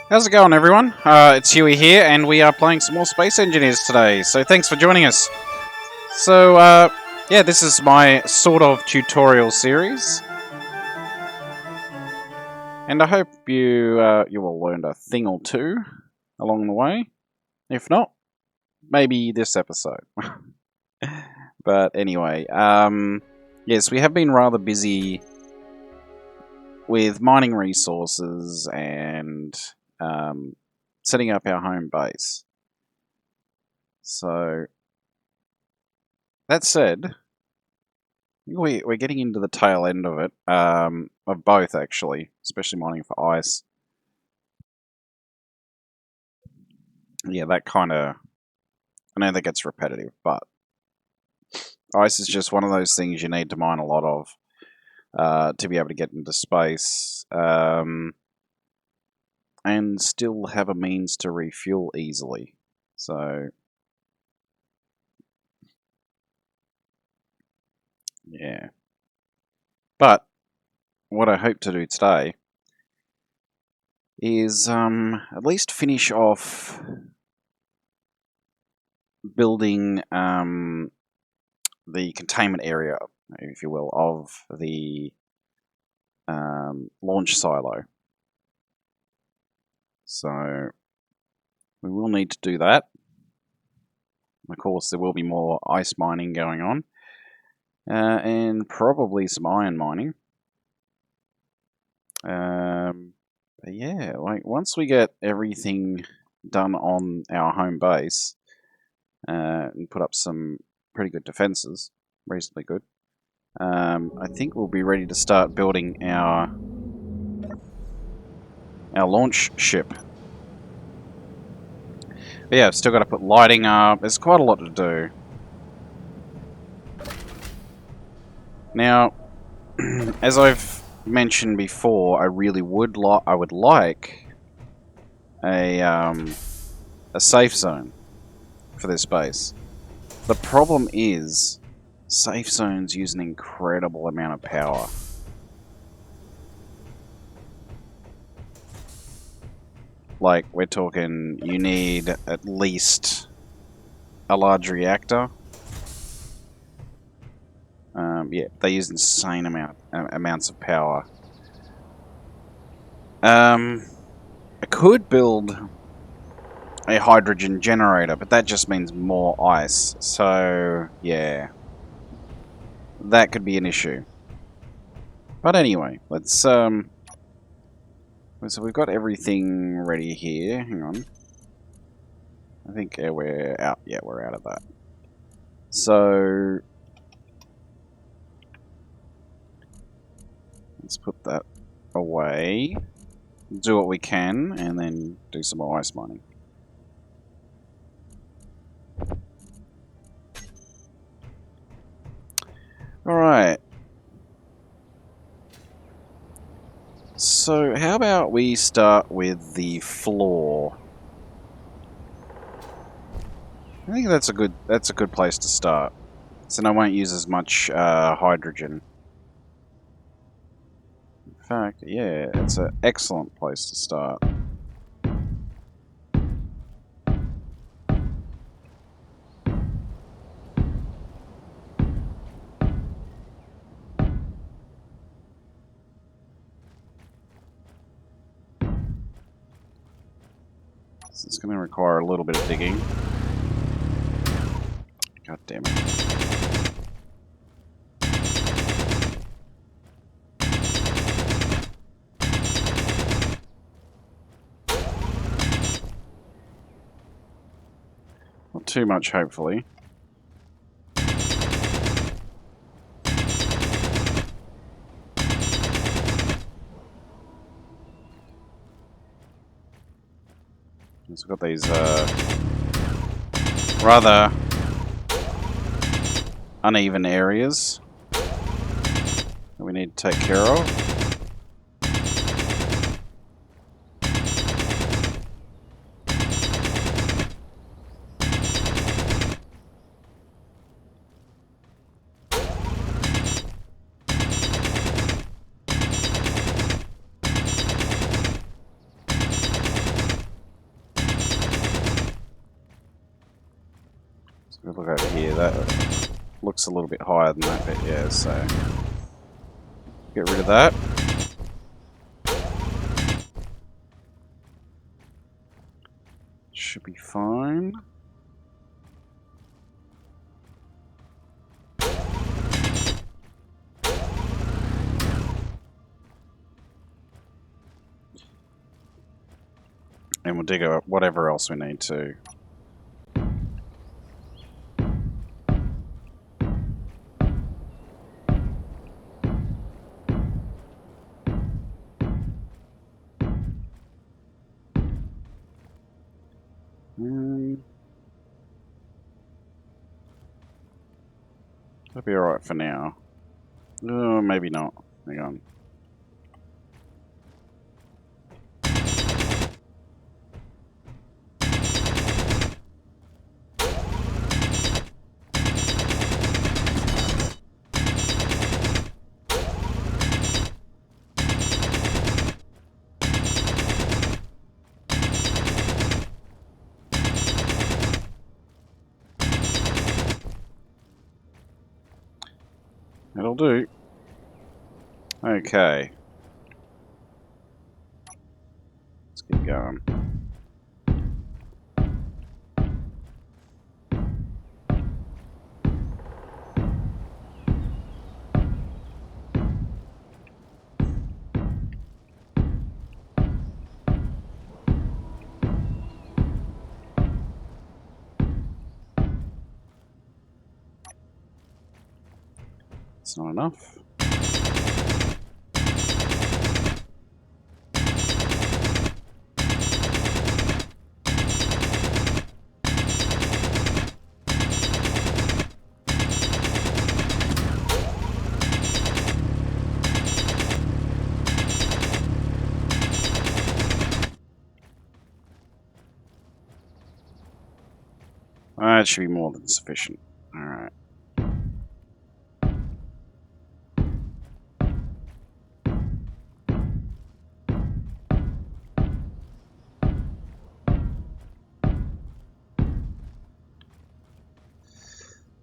How's it going, everyone? It's Hewy here, and we are playing some more Space Engineers today, so thanks for joining us. So, yeah, this is my sort of tutorial series, and I hope you all learned a thing or two along the way. If not, maybe this episode. But anyway, yes, we have been rather busy with mining resources and setting up our home base. So, that said, we're getting into the tail end of it, of both actually, especially mining for ice. Yeah, that kind of, I know that gets repetitive, but ice is just one of those things you need to mine a lot of to be able to get into space and still have a means to refuel easily. So, yeah. But what I hope to do today is at least finish off building the containment area, if you will, of the launch silo. So we will need to do that. Of course, there will be more ice mining going on, and probably some iron mining. But yeah, like once we get everything done on our home base and put up some pretty good defenses, reasonably good, I think we'll be ready to start building our launch ship. But yeah, I've still got to put lighting up. There's quite a lot to do. Now, as I've mentioned before, I really would like a safe zone for this base. The problem is, safe zones use an incredible amount of power. Like, we're talking, you need at least a large reactor. Yeah, they use insane amounts of power. I could build a hydrogen generator, but that just means more ice. So, yeah, that could be an issue. But anyway, let's so we've got everything ready here. Hang on. I think we're out. Yeah, we're out of that. So let's put that away. Do what we can, and then do some more ice mining. Alright. So how about we start with the floor? I think that's a good place to start. So then I won't use as much hydrogen. In fact, yeah, it's an excellent place to start. So it's going to require a little bit of digging. God damn it. Not too much, hopefully. So we've got these rather uneven areas that we need to take care of. We'll look over here. That looks a little bit higher than that bit, yeah, so get rid of that. Should be fine. And we'll dig up whatever else we need to. That'll be alright for now. Oh, maybe not. Hang on. It'll do. Okay. Let's keep going. It's not enough. That should be more than sufficient. Alright.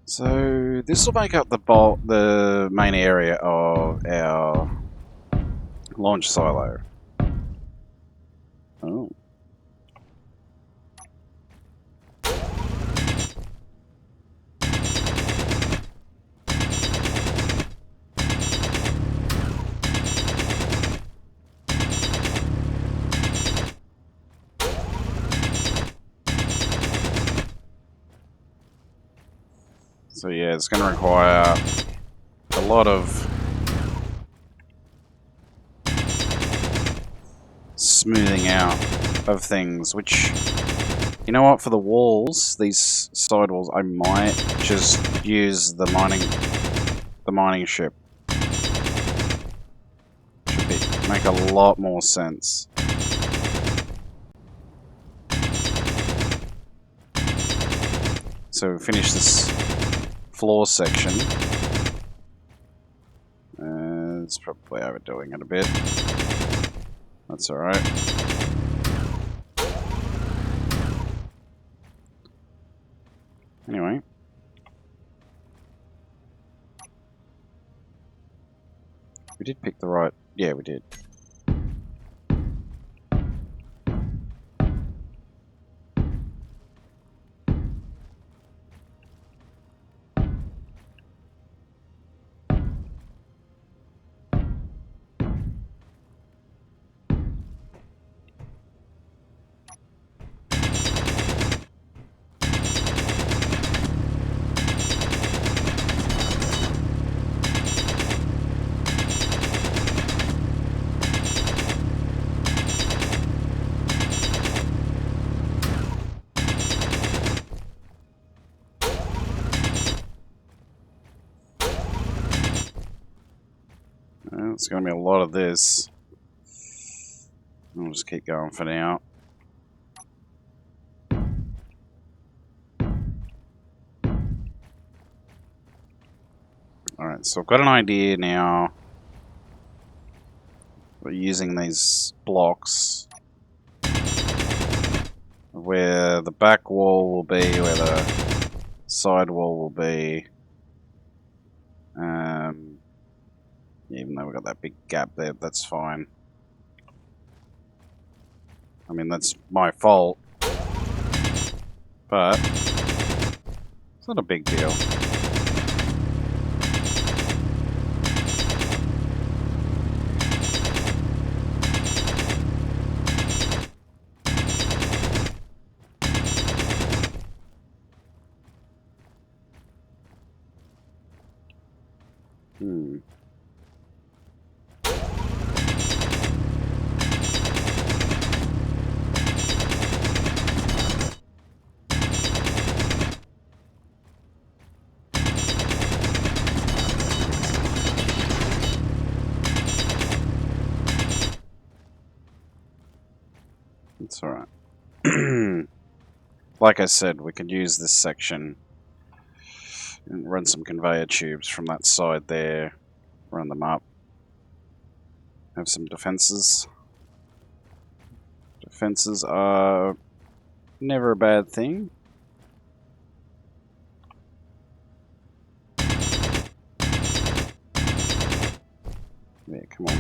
So this will make up the main area of our launch silo. Oh. So yeah, it's going to require a lot of smoothing out of things, which, you know what, for the walls, these side walls, I might just use the mining ship. Should make a lot more sense. So we finish this floor section. It's probably overdoing it a bit. That's alright. Anyway. We did pick the right... Yeah, we did. It's going to be a lot of this. I'll just keep going for now. Alright, so I've got an idea now. We're using these blocks where the back wall will be where the sidewall will be. Even though we've got that big gap there, that's fine. I mean, that's my fault, but it's not a big deal. It's alright. Like I said, we could use this section and run some conveyor tubes from that side there, run them up, have some defenses. Defenses are never a bad thing. Yeah, come on.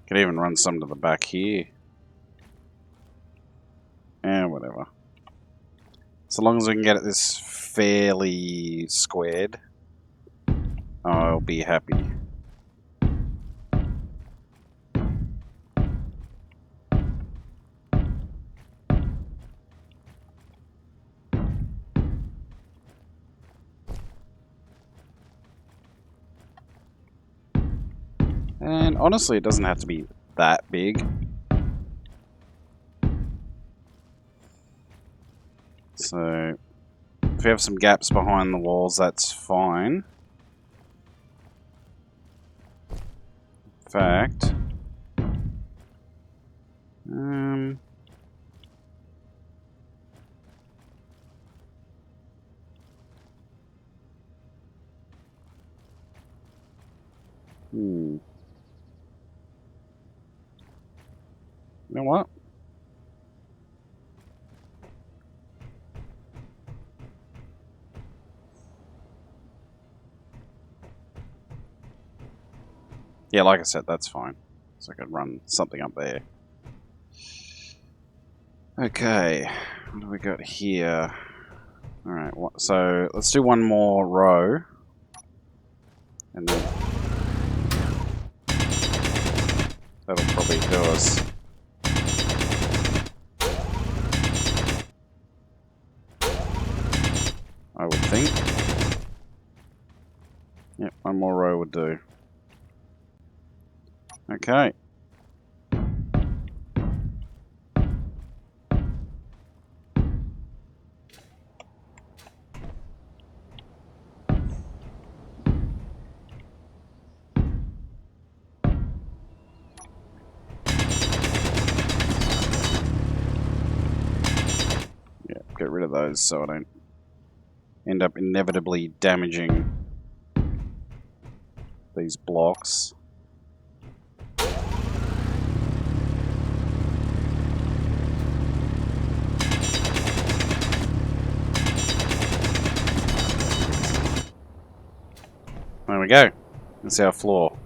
Could even run some to the back here. Whatever. So long as we can get this fairly squared, I'll be happy. And honestly, it doesn't have to be that big. So, if we have some gaps behind the walls, that's fine. In fact, you know what? Yeah, like I said, that's fine. So I could run something up there. Okay, what do we got here? Alright, so let's do one more row. And then that'll probably do us. I would think. Yep, one more row would do. Okay. Yeah, get rid of those so I don't end up inevitably damaging these blocks. There we go. That's our floor.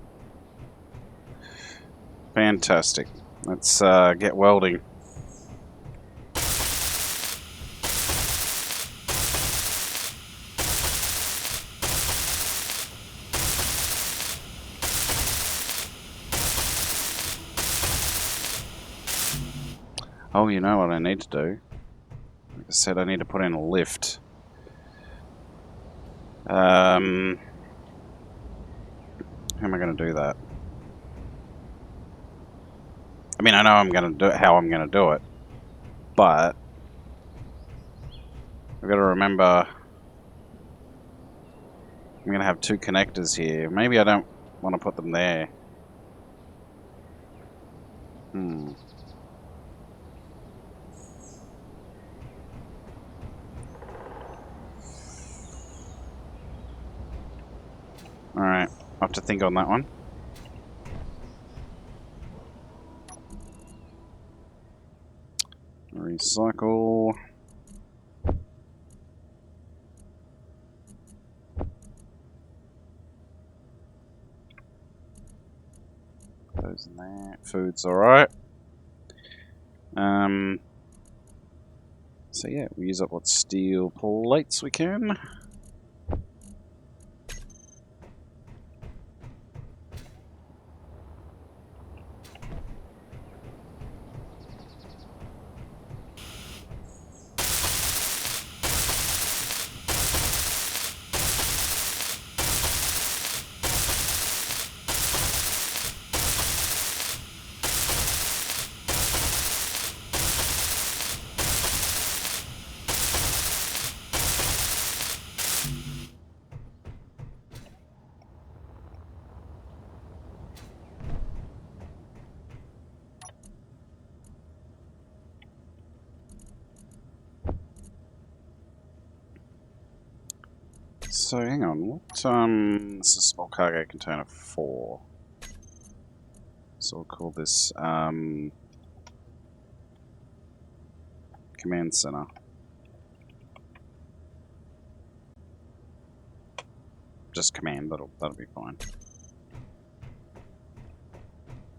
Fantastic. Let's get welding. Oh, you know what I need to do? Like I said, I need to put in a lift. How am I going to do that? I mean, I know I'm going to do it, how I'm going to do it, but I've got to remember I'm going to have two connectors here. Maybe I don't want to put them there. have to think on that one. Recycle. Those in there. Food's alright. So yeah, we use up what steel plates we can. So hang on, what this is a small cargo container 4. So we'll call this command center. Just command, that'll be fine.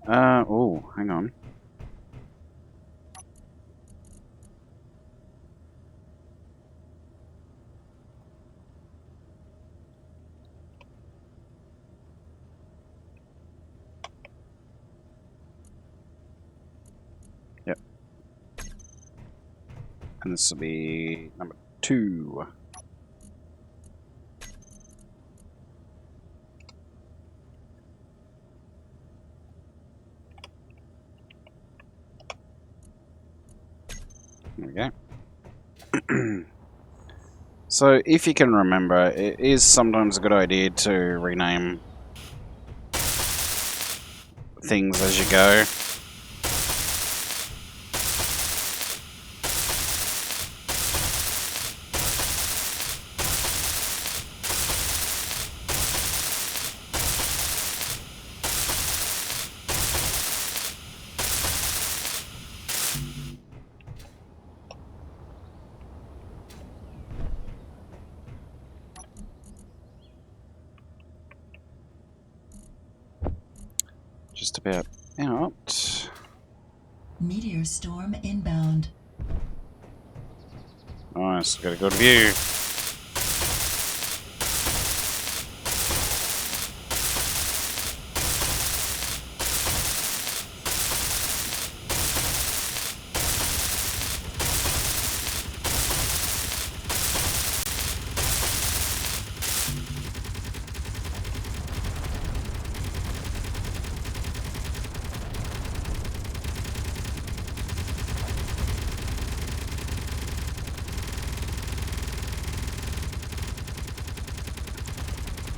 Oh, hang on. Yep. And this will be number 2. There we go. So, if you can remember, it is sometimes a good idea to rename things as you go. Just about out. Meteor storm inbound. Nice, got a good view.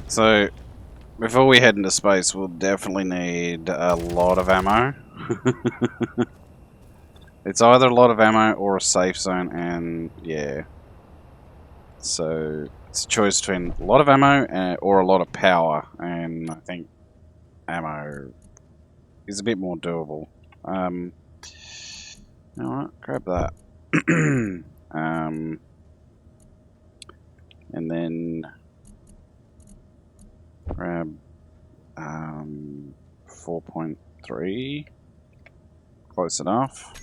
So, before we head into space, we'll definitely need a lot of ammo. It's either a lot of ammo or a safe zone, and yeah. So, it's a choice between a lot of ammo or a lot of power, and I think ammo is a bit more doable. Alright, grab that. And then grab 4.3. Close enough.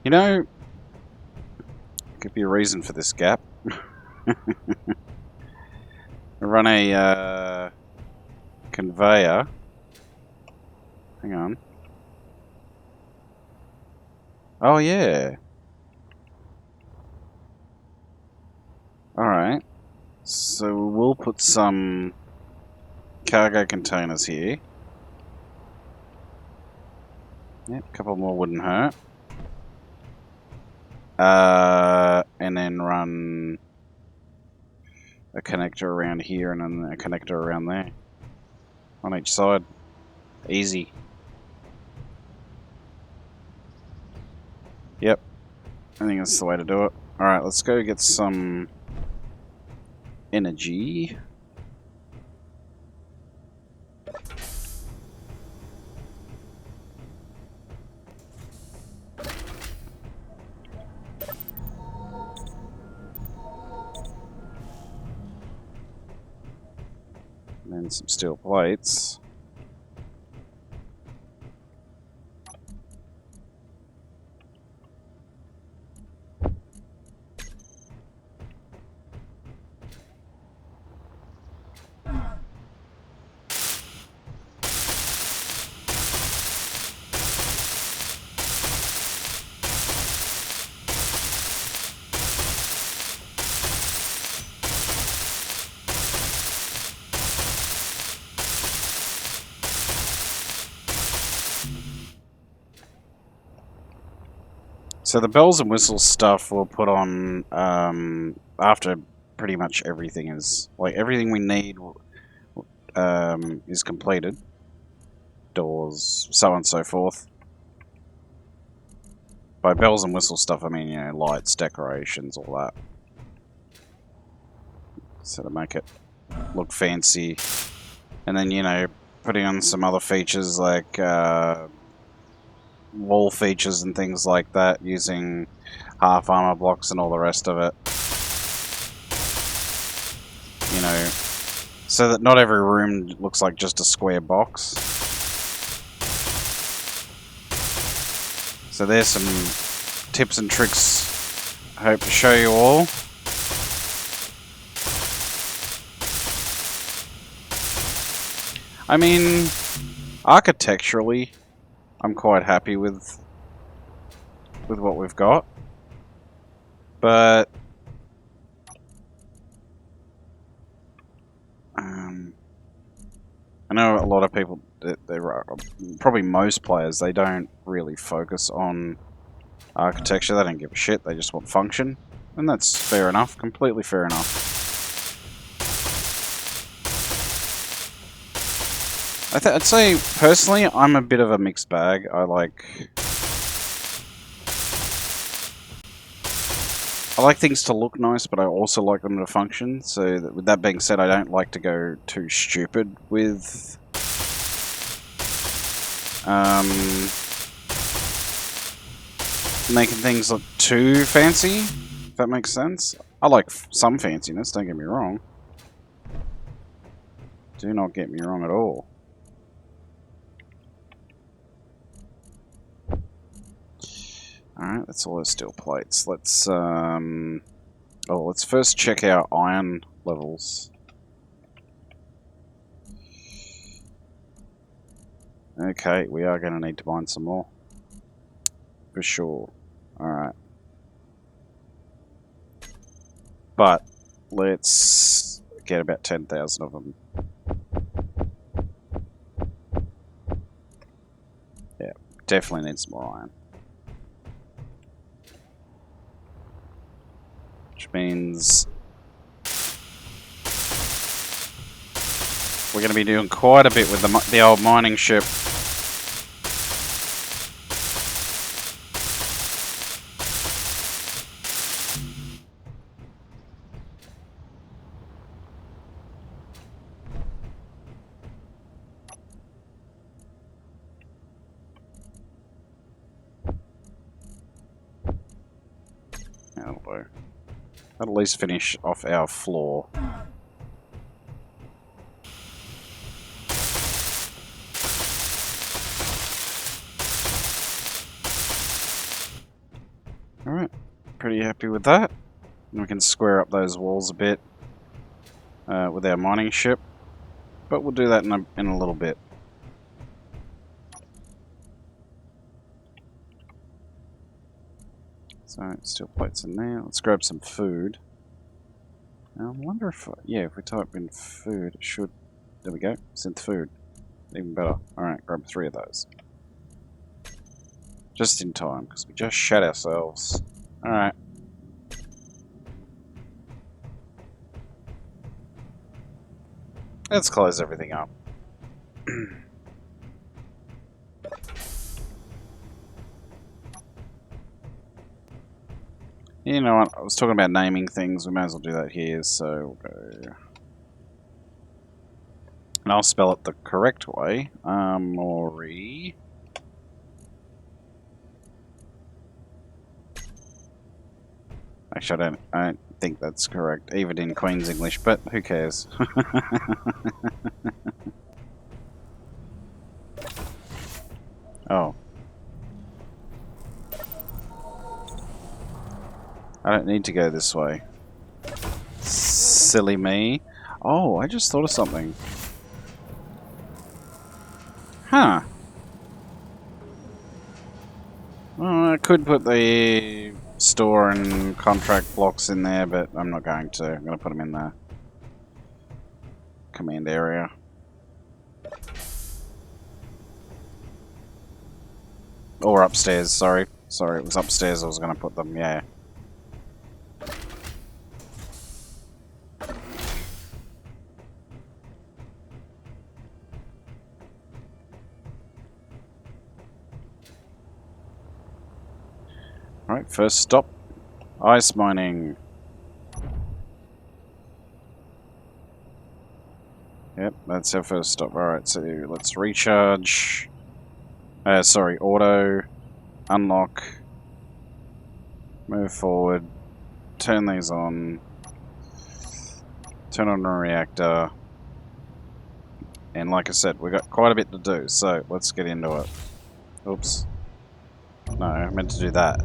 You know, could be a reason for this gap. Run a conveyor. Hang on. Oh, yeah. Alright. So we'll put some cargo containers here. Yep, a couple more wouldn't hurt. And then run a connector around here and then a connector around there. On each side. Easy. Yep. I think that's the way to do it. Alright, let's go get some energy. And then some steel plates. So the bells and whistles stuff we'll put on after pretty much everything is... Like, everything we need is completed. Doors, so on and so forth. By bells and whistle stuff, I mean, you know, lights, decorations, all that. So to make it look fancy. And then, you know, putting on some other features like wall features and things like that, using half armor blocks and all the rest of it. You know, so that not every room looks like just a square box. So there's some tips and tricks I hope to show you all. I mean, architecturally, I'm quite happy with what we've got, but I know a lot of people, probably most players, they don't really focus on architecture. They don't give a shit. They just want function, and that's fair enough. Completely fair enough. I'd say personally, I'm a bit of a mixed bag. I like things to look nice, but I also like them to function. So with that being said, I don't like to go too stupid with making things look too fancy, if that makes sense. I like some fanciness, don't get me wrong. Do not get me wrong at all. Alright, that's all those steel plates. Let's let's first check our iron levels. Okay, we are going to need to mine some more. For sure. Alright. But, let's get about 10,000 of them. Yeah, definitely need some more iron. Which means we're going to be doing quite a bit with the old mining ship. That'll do. That'll at least finish off our floor. Alright, pretty happy with that. And we can square up those walls a bit with our mining ship. But we'll do that in a little bit. So, steel plates in there. Let's grab some food. I wonder if, yeah, if we type in food, it should. There we go. Synth food. Even better. Alright, grab 3 of those. Just in time, because we just shat ourselves. Alright. Let's close everything up. You know what? I was talking about naming things. We may as well do that here. So we'll go. And I'll spell it the correct way. Mori. Actually, I don't think that's correct, even in Queen's English, but who cares? Oh. I don't need to go this way. Silly me. Oh, I just thought of something. Huh. Well, I could put the store and contract blocks in there, but I'm not going to. I'm going to put them in the command area. Or upstairs, sorry. Sorry, it was upstairs I was going to put them, yeah. Alright, first stop. Ice mining. Yep, that's our first stop. Alright, so let's recharge. Sorry, auto. Unlock. Move forward. Turn these on. Turn on a reactor. And like I said, we've got quite a bit to do, so let's get into it. Oops. No, I meant to do that.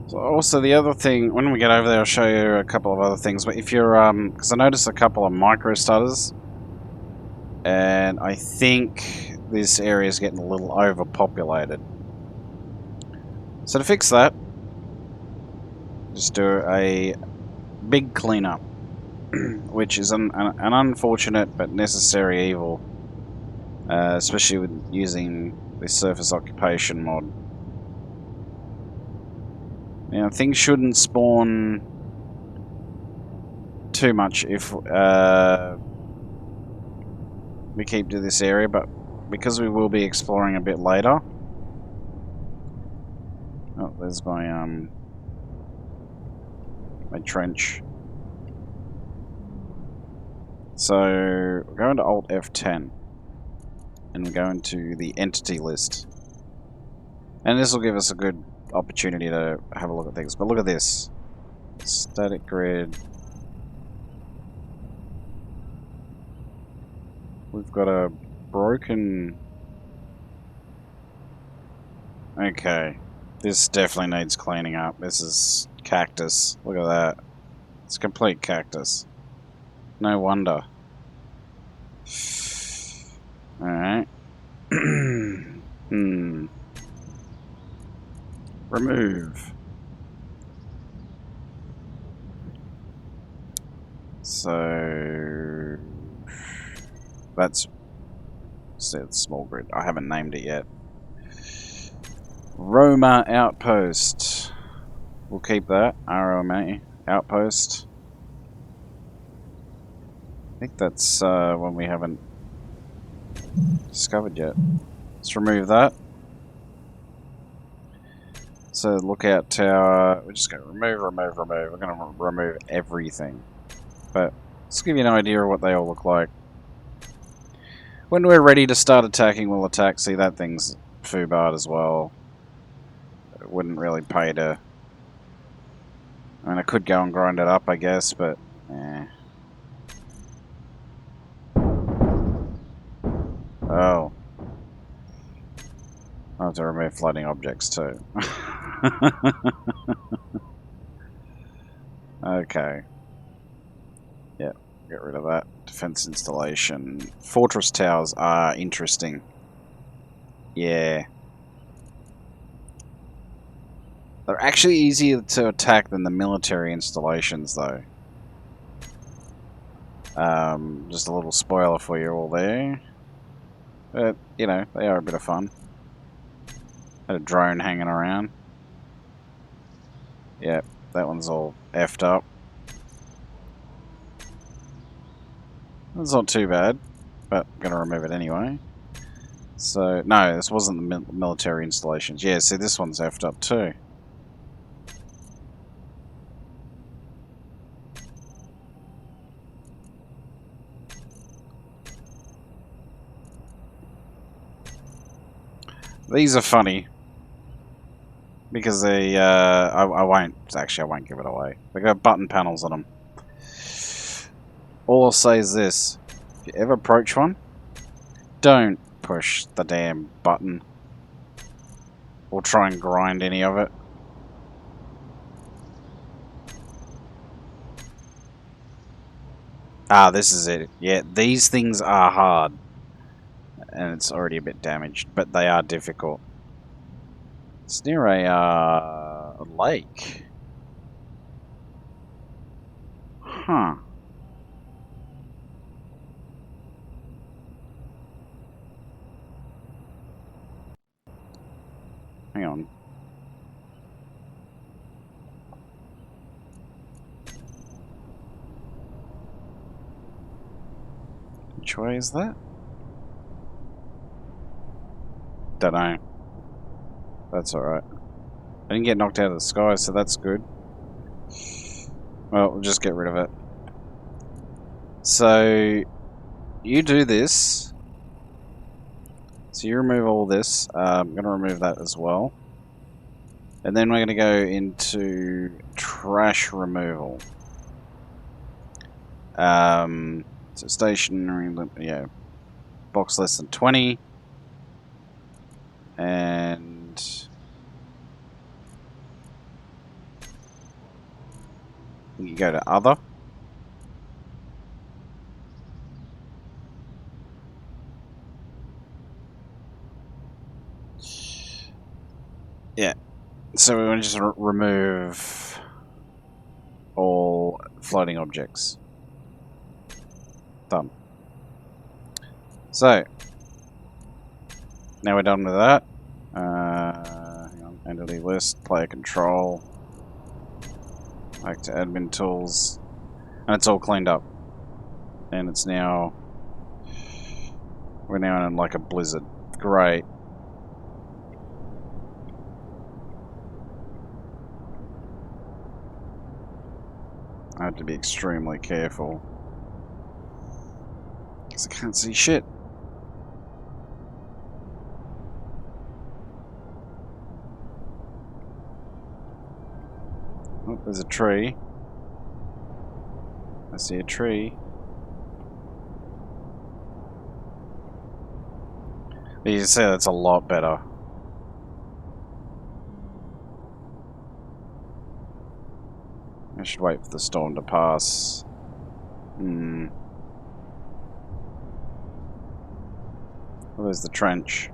So also the other thing, when we get over there I'll show you a couple of other things, but if you're, because I noticed a couple of micro stutters, and I think this area is getting a little overpopulated. So to fix that, just do a big cleanup, which is an unfortunate but necessary evil, especially with using this surface occupation mod. Now, things shouldn't spawn too much if we keep to this area, but because we will be exploring a bit later. Oh, there's my my trench. So we're going to Alt F10 and we're going to the entity list, and this will give us a good opportunity to have a look at things. But look at this. Static grid. We've got a broken... Okay. This definitely needs cleaning up. This is cactus. Look at that. It's complete cactus. No wonder. Alright. Remove. So that's small grid. I haven't named it yet. Roma outpost. We'll keep that. ROMA outpost. I think that's one we haven't discovered yet. Let's remove that. So lookout tower. We're just going to remove. We're going to remove everything. But let's give you an idea of what they all look like. When we're ready to start attacking, we'll attack. See, that thing's foobarred as well. It wouldn't really pay to I mean, I could go and grind it up, I guess, but eh. Oh. I have to remove floating objects too. Okay. Yep, get rid of that. Defense installation. Fortress towers are interesting. Yeah. They're actually easier to attack than the military installations, though. Just a little spoiler for you all there. But, you know, they are a bit of fun. Had a drone hanging around. Yep, that one's all effed up. That's not too bad, but I'm going to remove it anyway. So, no, this wasn't the military installations. Yeah, see, this one's effed up too. These are funny. Because they, I won't, actually I won't give it away. They got button panels on them. All I'll say is this. If you ever approach one, don't push the damn button. Or try and grind any of it. Ah, this is it. Yeah, these things are hard. And it's already a bit damaged, but they are difficult. It's near a lake. Huh. Hang on. Which way is that? Don't know. That's alright. I didn't get knocked out of the sky, so that's good. Well, we'll just get rid of it. So, you do this. So you remove all this. I'm going to remove that as well. And then we're going to go into trash removal. So stationary, yeah, box less than 20. And you go to other. Yeah. So we want to just remove all floating objects. Done. So now we're done with that. Hang on, entity list, player control. Back to admin tools. And it's all cleaned up. And it's now... We're now in like a blizzard. Great. I have to be extremely careful. Because I can't see shit. Oh, there's a tree. I see a tree. You can see that's a lot better. I should wait for the storm to pass. Well, there's the trench.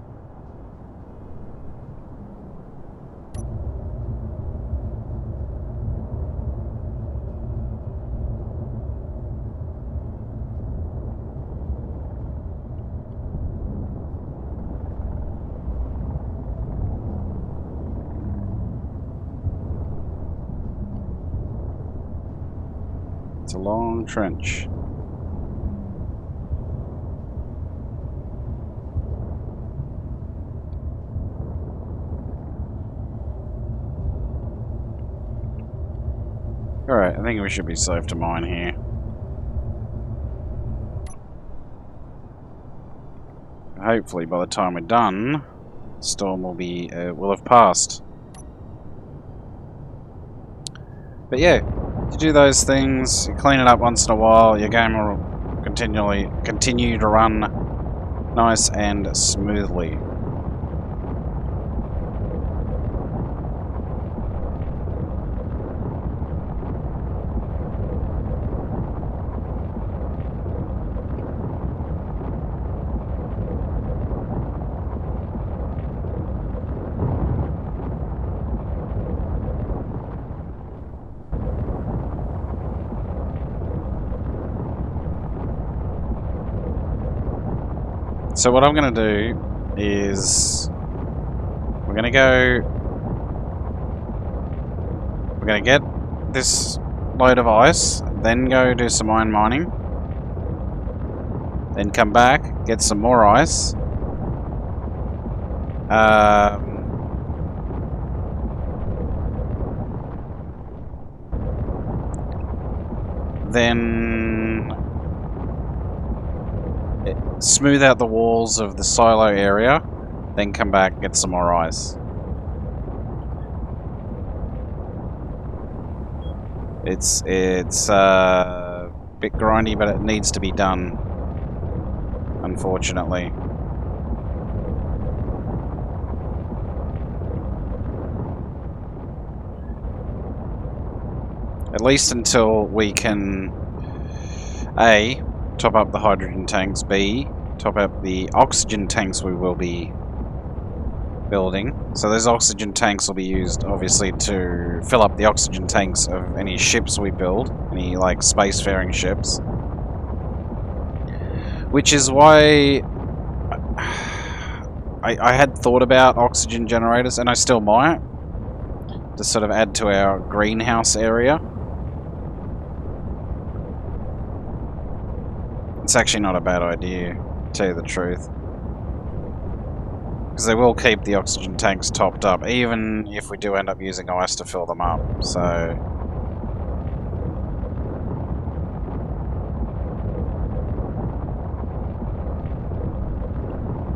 It's a long trench. Alright, I think we should be safe to mine here. Hopefully by the time we're done, the storm will have passed. But yeah, you do those things, you clean it up once in a while, your game will continue to run nice and smoothly. So what I'm going to do is we're going to get this load of ice, then go do some iron mining, then come back, get some more ice. Then smooth out the walls of the silo area, then come back, get some more ice. It's a bit grindy, but it needs to be done, unfortunately. At least until we can A, top up the hydrogen tanks, B, top up the oxygen tanks we will be building. So those oxygen tanks will be used, obviously, to fill up the oxygen tanks of any ships we build, any, like, spacefaring ships. Which is why I had thought about oxygen generators, and I still might, to sort of add to our greenhouse area. It's actually not a bad idea, to tell you the truth. Because they will keep the oxygen tanks topped up, even if we do end up using ice to fill them up. So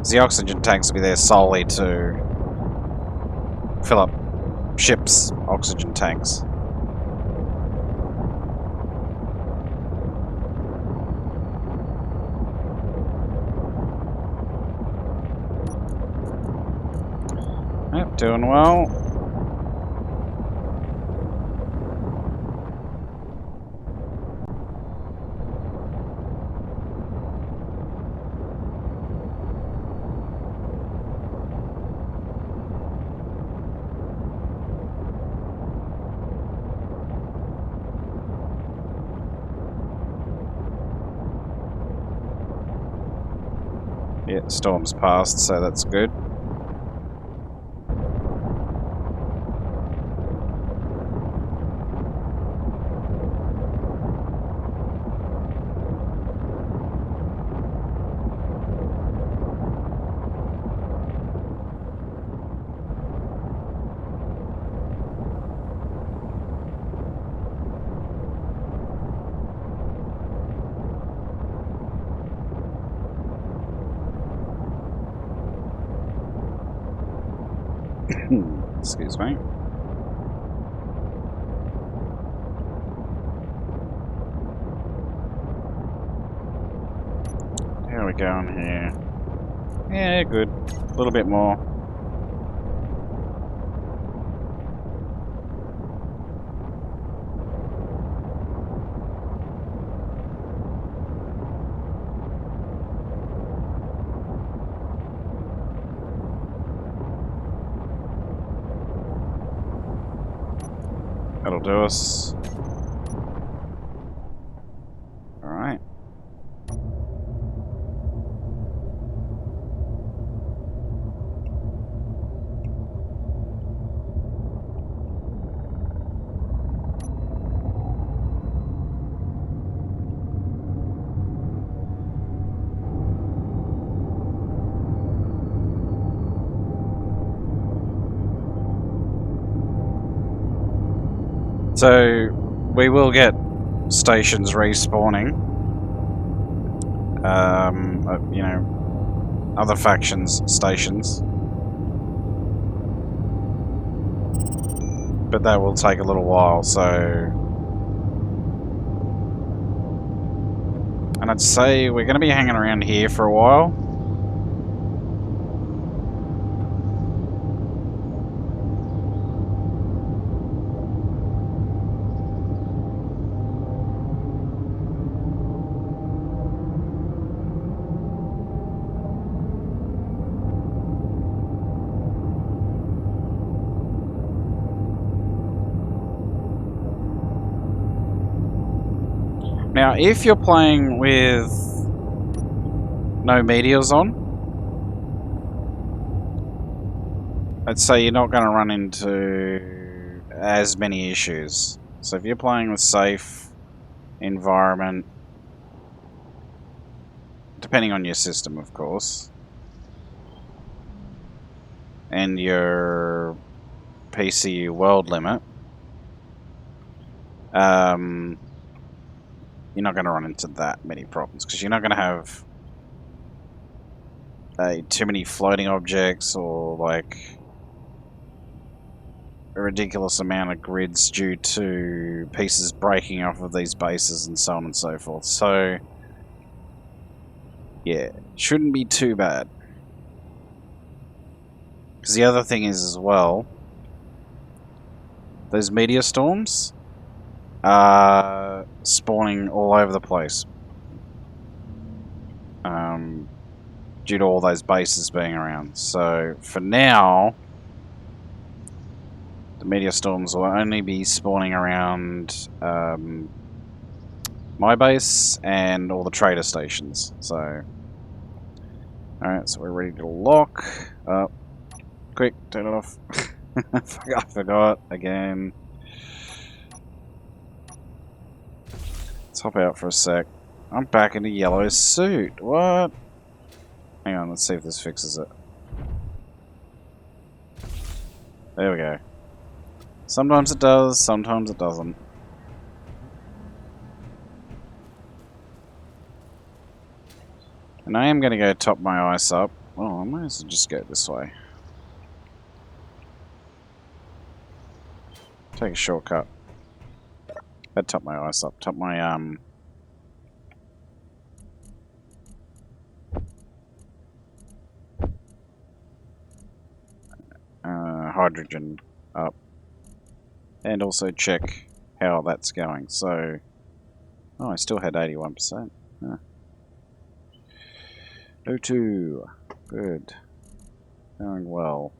the oxygen tanks will be there solely to fill up ships' oxygen tanks. Yep, doing well. Yeah, storm's passed, so that's good. Excuse me. How are we going here? Yeah, good. A little bit more. That'll do us. Alright. So, we will get stations respawning. You know, other factions' stations. but that will take a little while, so... And I'd say we're going to be hanging around here for a while. Now, if you're playing with no meteors on, I'd say you're not going to run into as many issues. So if you're playing with safe environment, depending on your system, of course, and your PCU world limit, you're not going to run into that many problems because you're not going to have too many floating objects or like a ridiculous amount of grids due to pieces breaking off of these bases and so on and so forth. So yeah, shouldn't be too bad. Because the other thing is as well, those meteor storms are spawning all over the place. Due to all those bases being around. So for now, the meteor storms will only be spawning around my base and all the trader stations. So, alright, so we're ready to lock. Quick, turn it off. I forgot again. Let's hop out for a sec. I'm back in a yellow suit. What? Hang on, let's see if this fixes it. There we go. Sometimes it does, sometimes it doesn't. And I am going to go top my ice up. Oh, I might as well just go this way. Take a shortcut. I'd top my ice up. Top my, hydrogen up. And also check how that's going. So, oh, I still had 81%. Huh. O2. Good. Going well.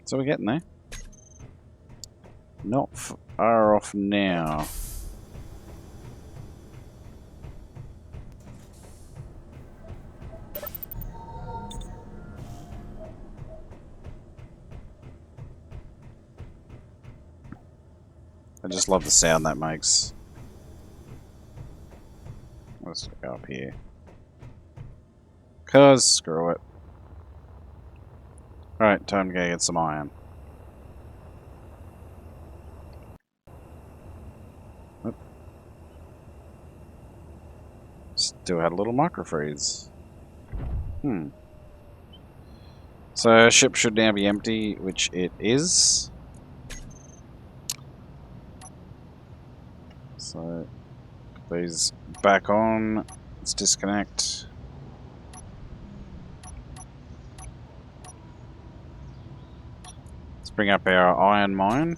So we're getting there. Not far off now. I just love the sound that makes. Let's go up here. Cause screw it. Alright, time to go get some iron. Oop. Still had a little micro freeze. So our ship should now be empty, which it is. So put these back on. Let's disconnect. Let's bring up our iron mine.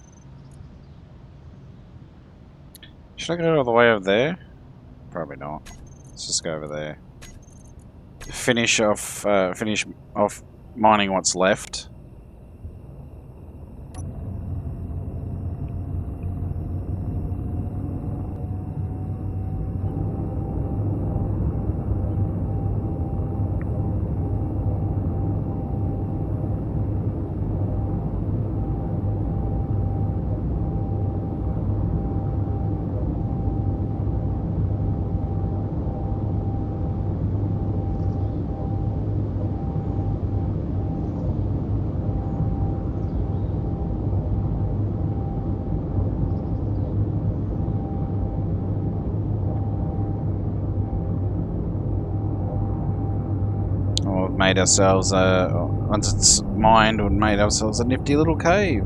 Should I go all the way over there? Probably not. Let's just go over there. Finish off mining what's left. made ourselves once it's mined, we've made ourselves a nifty little cave.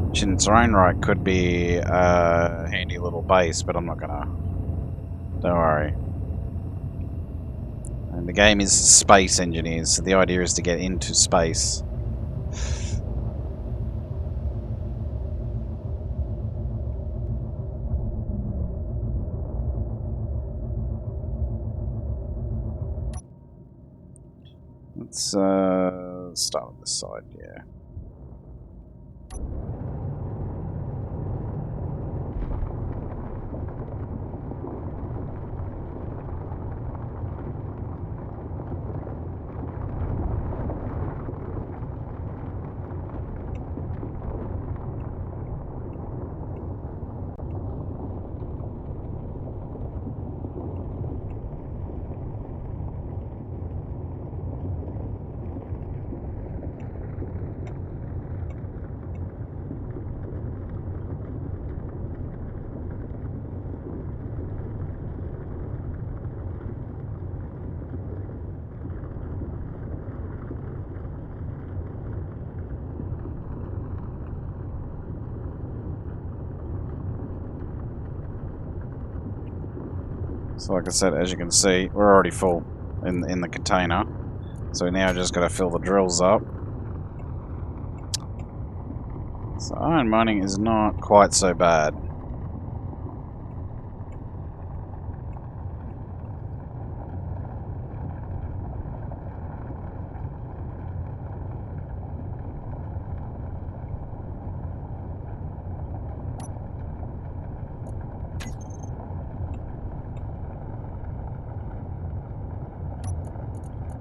Which in its own right could be a handy little base, but I'm not gonna. Don't worry. And the game is Space Engineers, so the idea is to get into space. Let's start on this side, yeah. So like I said, as you can see, we're already full in the container. So now I just got to fill the drills up. So iron mining is not quite so bad.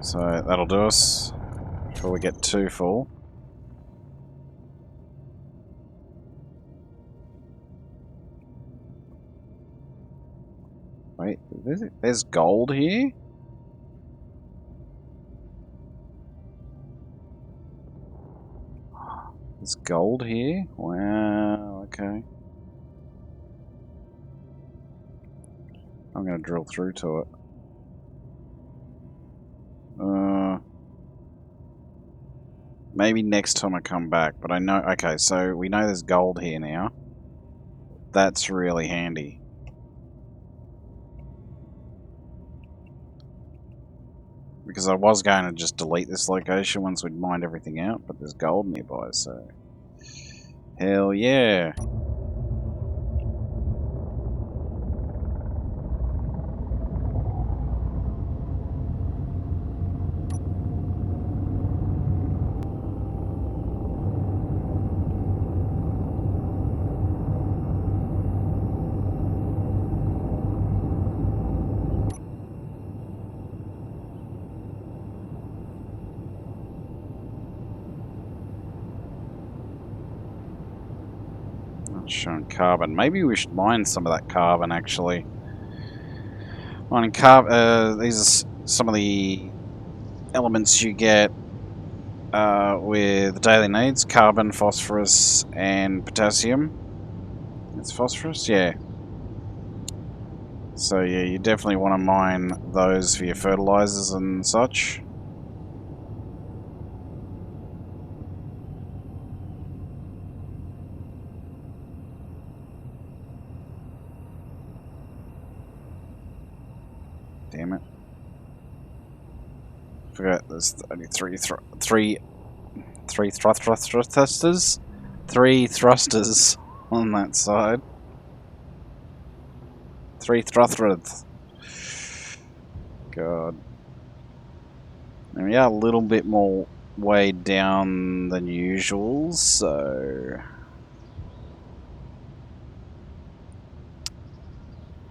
So that'll do us before we get too full. Wait, there's gold here? There's gold here? Wow, okay. I'm going to drill through to it. Maybe next time I come back, but I know... Okay, so we know there's gold here now. That's really handy. Because I was going to just delete this location once we'd mined everything out, but there's gold nearby, so... Hell yeah! Not showing carbon. Maybe we should mine some of that carbon, actually. Mining carbon... these are some of the elements you get with daily needs. Carbon, phosphorus, and potassium. It's phosphorus? Yeah. So yeah, you definitely want to mine those for your fertilizers and such. Damn it. Forgot there's only three thrusters? Three thrusters on that side. Three thrusters. God. And we are a little bit more weighed down than usual, so...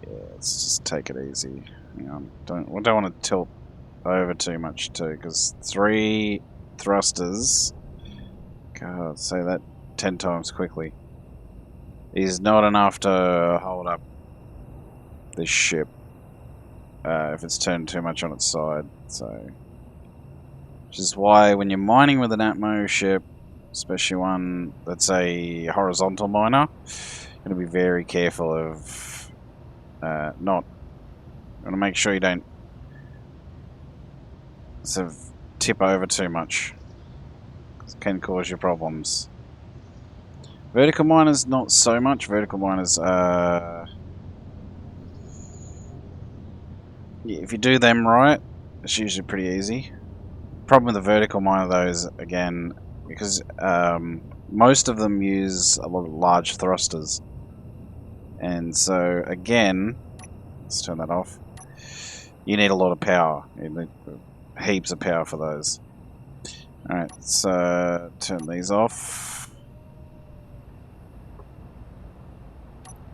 Yeah, let's just take it easy. Hang on. I don't want to tilt over too much too, because 3 thrusters... God, say that 10 times quickly. Is not enough to hold up this ship if it's turned too much on its side. So, which is why when you're mining with an Atmo ship, especially one that's a horizontal miner, you're going to be very careful of not want to make sure you don't sort of tip over too much. It can cause you problems. Vertical miners, not so much. Vertical miners, yeah, if you do them right, it's usually pretty easy. Problem with the vertical miner, though, is, again, because most of them use a lot of large thrusters. And so, again, let's turn that off. You need a lot of power. You need heaps of power for those. Alright, so turn these off.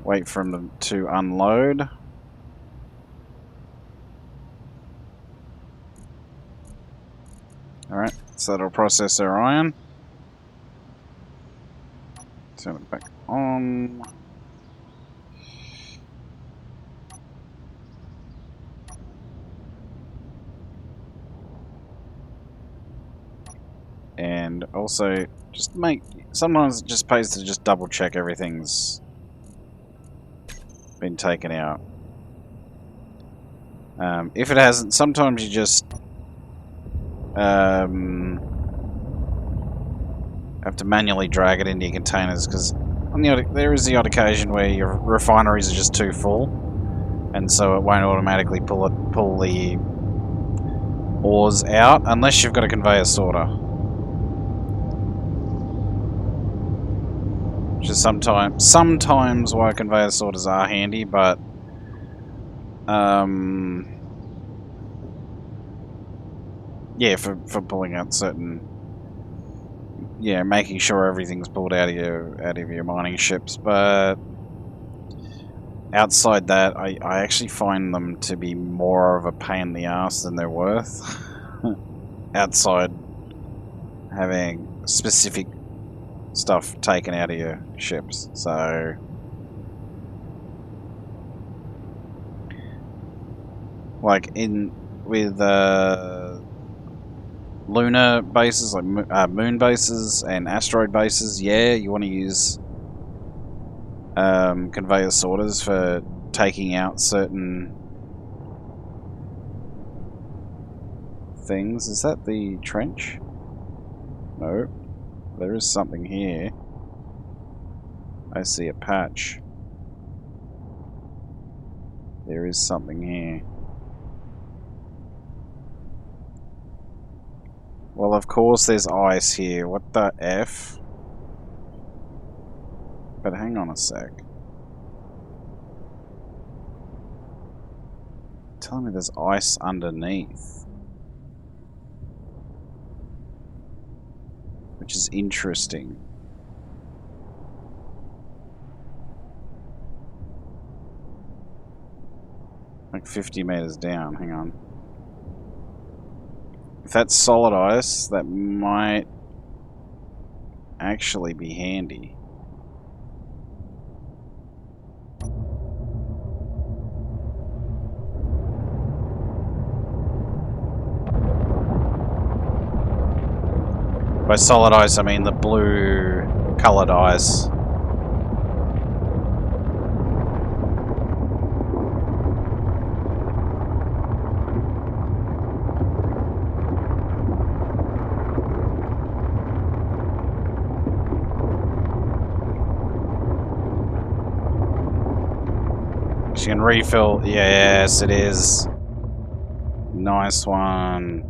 Wait for them to unload. Alright, so that'll process our iron. Turn it back on. And also, just sometimes it just pays to just double check everything's been taken out. If it hasn't, sometimes you just have to manually drag it into your containers, because there is the odd occasion where your refineries are just too full, and so it won't automatically pull the ores out unless you've got a conveyor sorter, which is sometimes why conveyor sorters are handy, but yeah, for pulling out certain, yeah, making sure everything's pulled out of your mining ships. But outside that, I actually find them to be more of a pain in the ass than they're worth. Outside having specific stuff taken out of your ships, so like with lunar bases, like moon bases and asteroid bases, yeah, you want to use conveyor sorters for taking out certain things. Is that the trench? No. There is something here. I see a patch. There is something here. Well, of course there's ice here. What the F? But hang on a sec. Tell me there's ice underneath. Which is interesting. Like 50 meters down, hang on. If that's solid ice, that might actually be handy. By solid ice, I mean the blue colored ice. You can refill. Yes, it is. Nice one.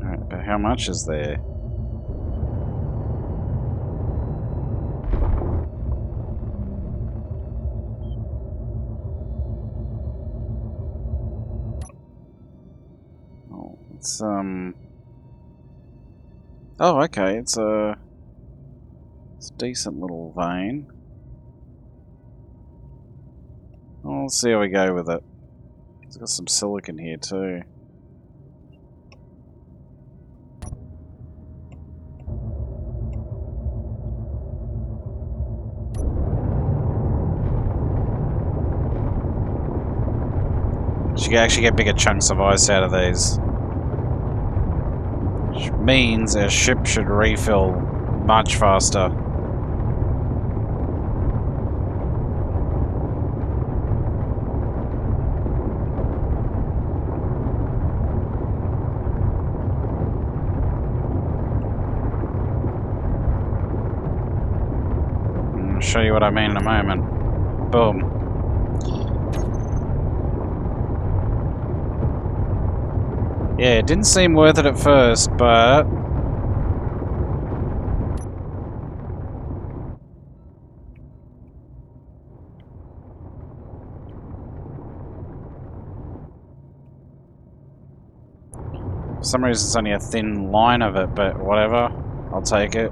Alright, but how much is there? It's oh, okay, it's a decent little vein. Well, let's see how we go with it. It's got some silicon here too. So you actually get bigger chunks of ice out of these. Which means our ship should refill much faster. I'll show you what I mean in a moment. Boom. Yeah, it didn't seem worth it at first, but... for some reason it's only a thin line of it, but whatever. I'll take it.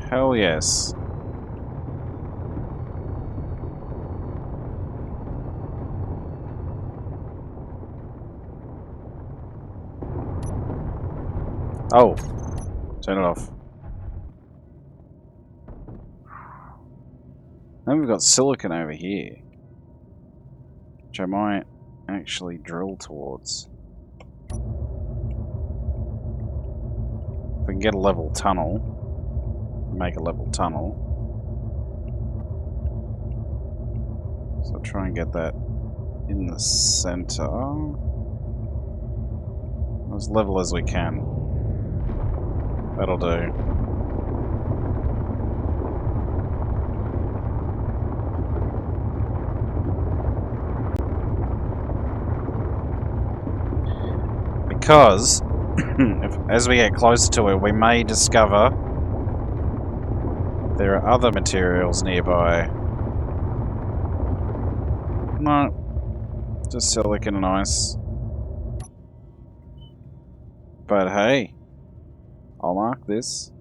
Hell yes. Oh. Turn it off. Then we've got silicon over here, which I might actually drill towards. If we can get a level tunnel, make a level tunnel. So I'll try and get that in the center. As level as we can. That'll do. Because, as we get closer to it, we may discover there are other materials nearby. No, just silicon and ice. But hey, I'll mark this.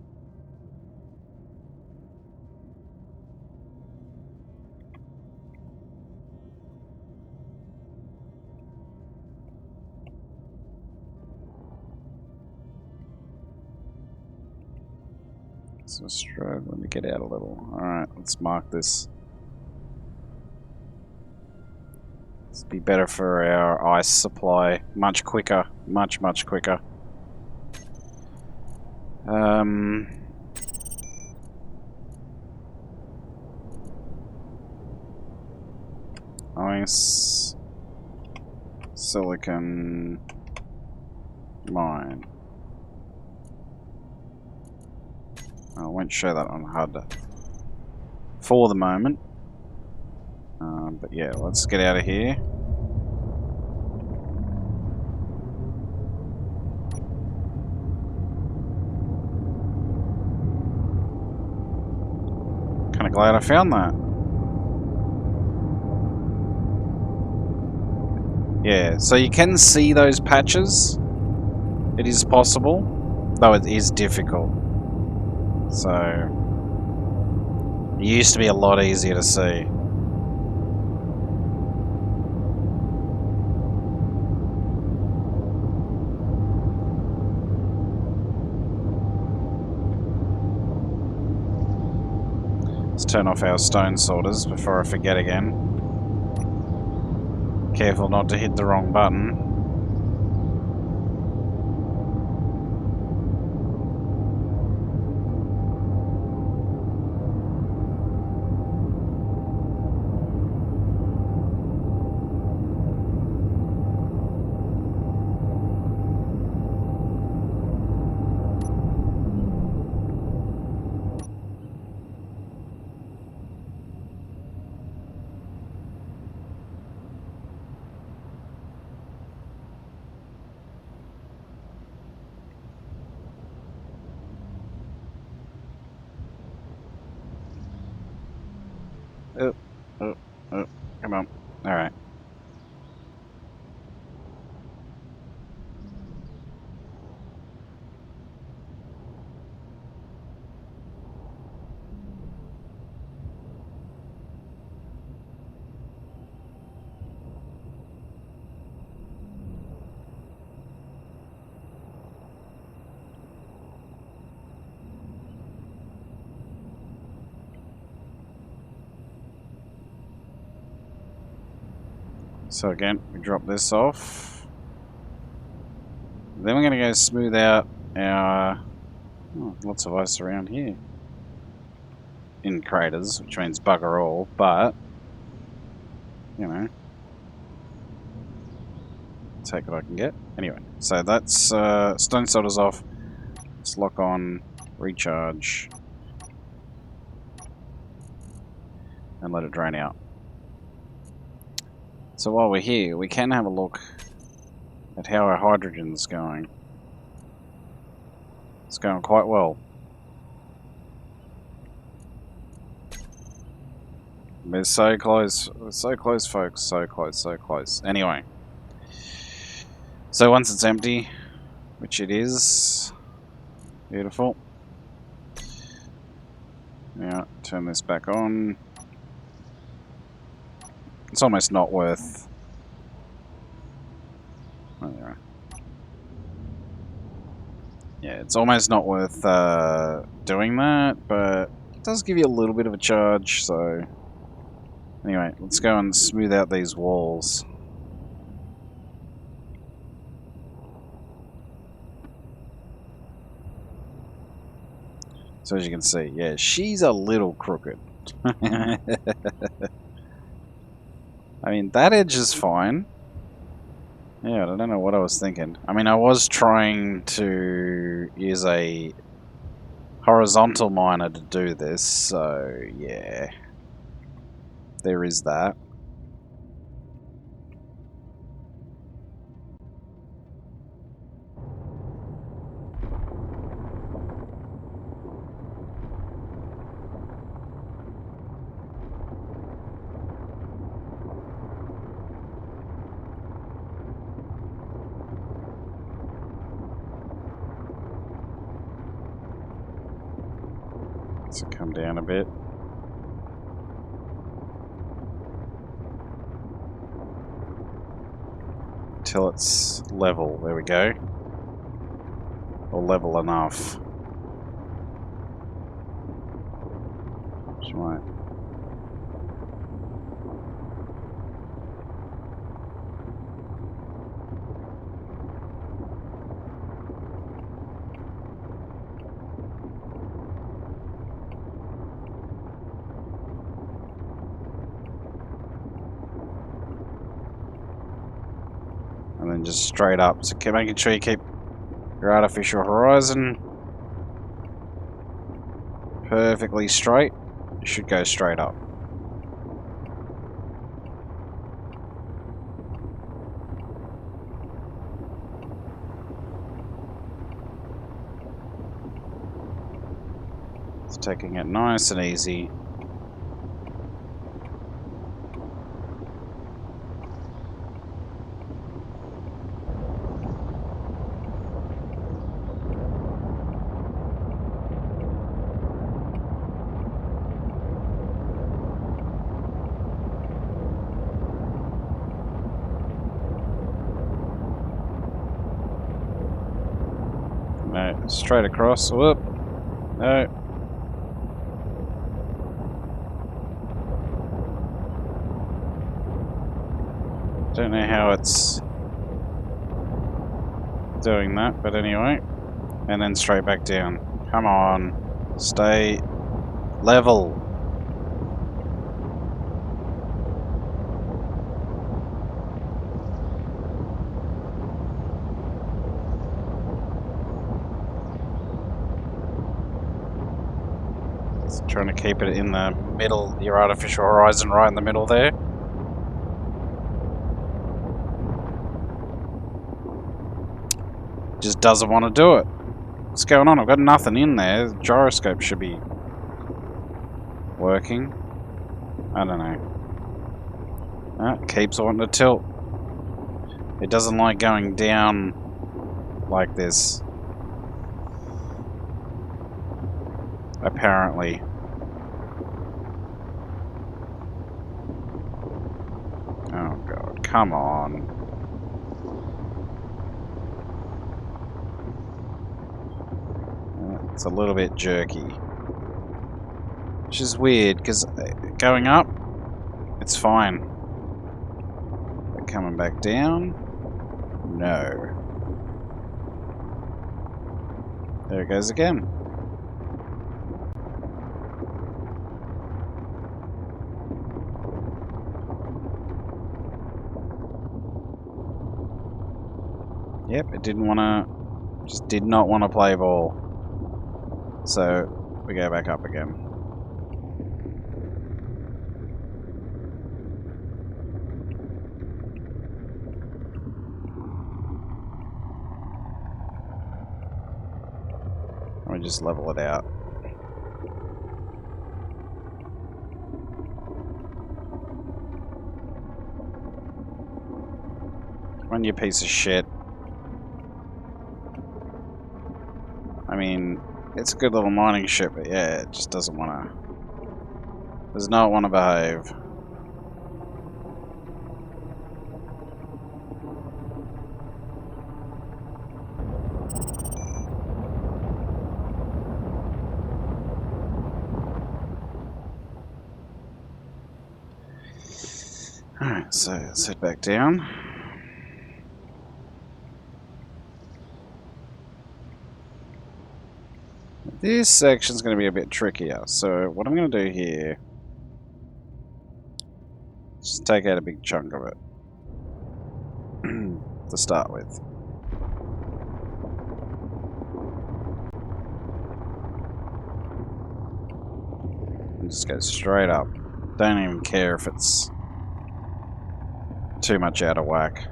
So struggling to get out a little. Alright, let's mark this. This would be better for our ice supply. Much quicker. Much quicker. Ice. Silicon. Mine. I won't show that on HUD for the moment. But yeah, let's get out of here. Kinda glad I found that. Yeah, so you can see those patches. It is possible, though it is difficult. So, it used to be a lot easier to see. Let's turn off our stone sorters before I forget again. Careful not to hit the wrong button. Oh, oh, oh, come on. Alright. So again, we drop this off. Then we're going to go smooth out our... Oh, lots of ice around here. In craters, which means bugger all, but... You know... Take what I can get. Anyway, so that's stone solders off. Let's lock on, recharge, and let it drain out. So while we're here, we can have a look at how our hydrogen's going. It's going quite well. We're so close. We're so close, folks. So close, so close. Anyway. So once it's empty, which it is, beautiful. Now, turn this back on. It's almost not worth... Oh, yeah. Yeah, it's almost not worth doing that, but it does give you a little bit of a charge, so... Anyway, let's go and smooth out these walls. So as you can see, yeah, she's a little crooked. I mean, that edge is fine. Yeah, I don't know what I was thinking. I mean, I was trying to use a horizontal miner to do this, so yeah. There is that. So come down a bit. Till it's level. There we go. Or level enough. Which might... And then just straight up. So keep making sure you keep your artificial horizon perfectly straight. It should go straight up. It's taking it nice and easy. No, straight across. Whoop. No. Don't know how it's doing that, but anyway. And then straight back down. Come on. Stay level. Just trying to keep it in the middle, your artificial horizon right in the middle there. Just doesn't want to do it. What's going on? I've got nothing in there. The gyroscope should be working. I don't know. It keeps wanting to tilt. It doesn't like going down like this. Apparently. Oh god, come on. It's a little bit jerky. Which is weird, because going up, it's fine. But coming back down, no. There it goes again. Yep, it didn't want to, just did not want to play ball. So, we go back up again. We just level it out. Run, you piece of shit. I mean, it's a good little mining ship, but yeah, it just doesn't want to... does not want to behave. Alright, so let's head back down. This section's going to be a bit trickier, so what I'm going to do here is just take out a big chunk of it to start with. And just go straight up. Don't even care if it's too much out of whack.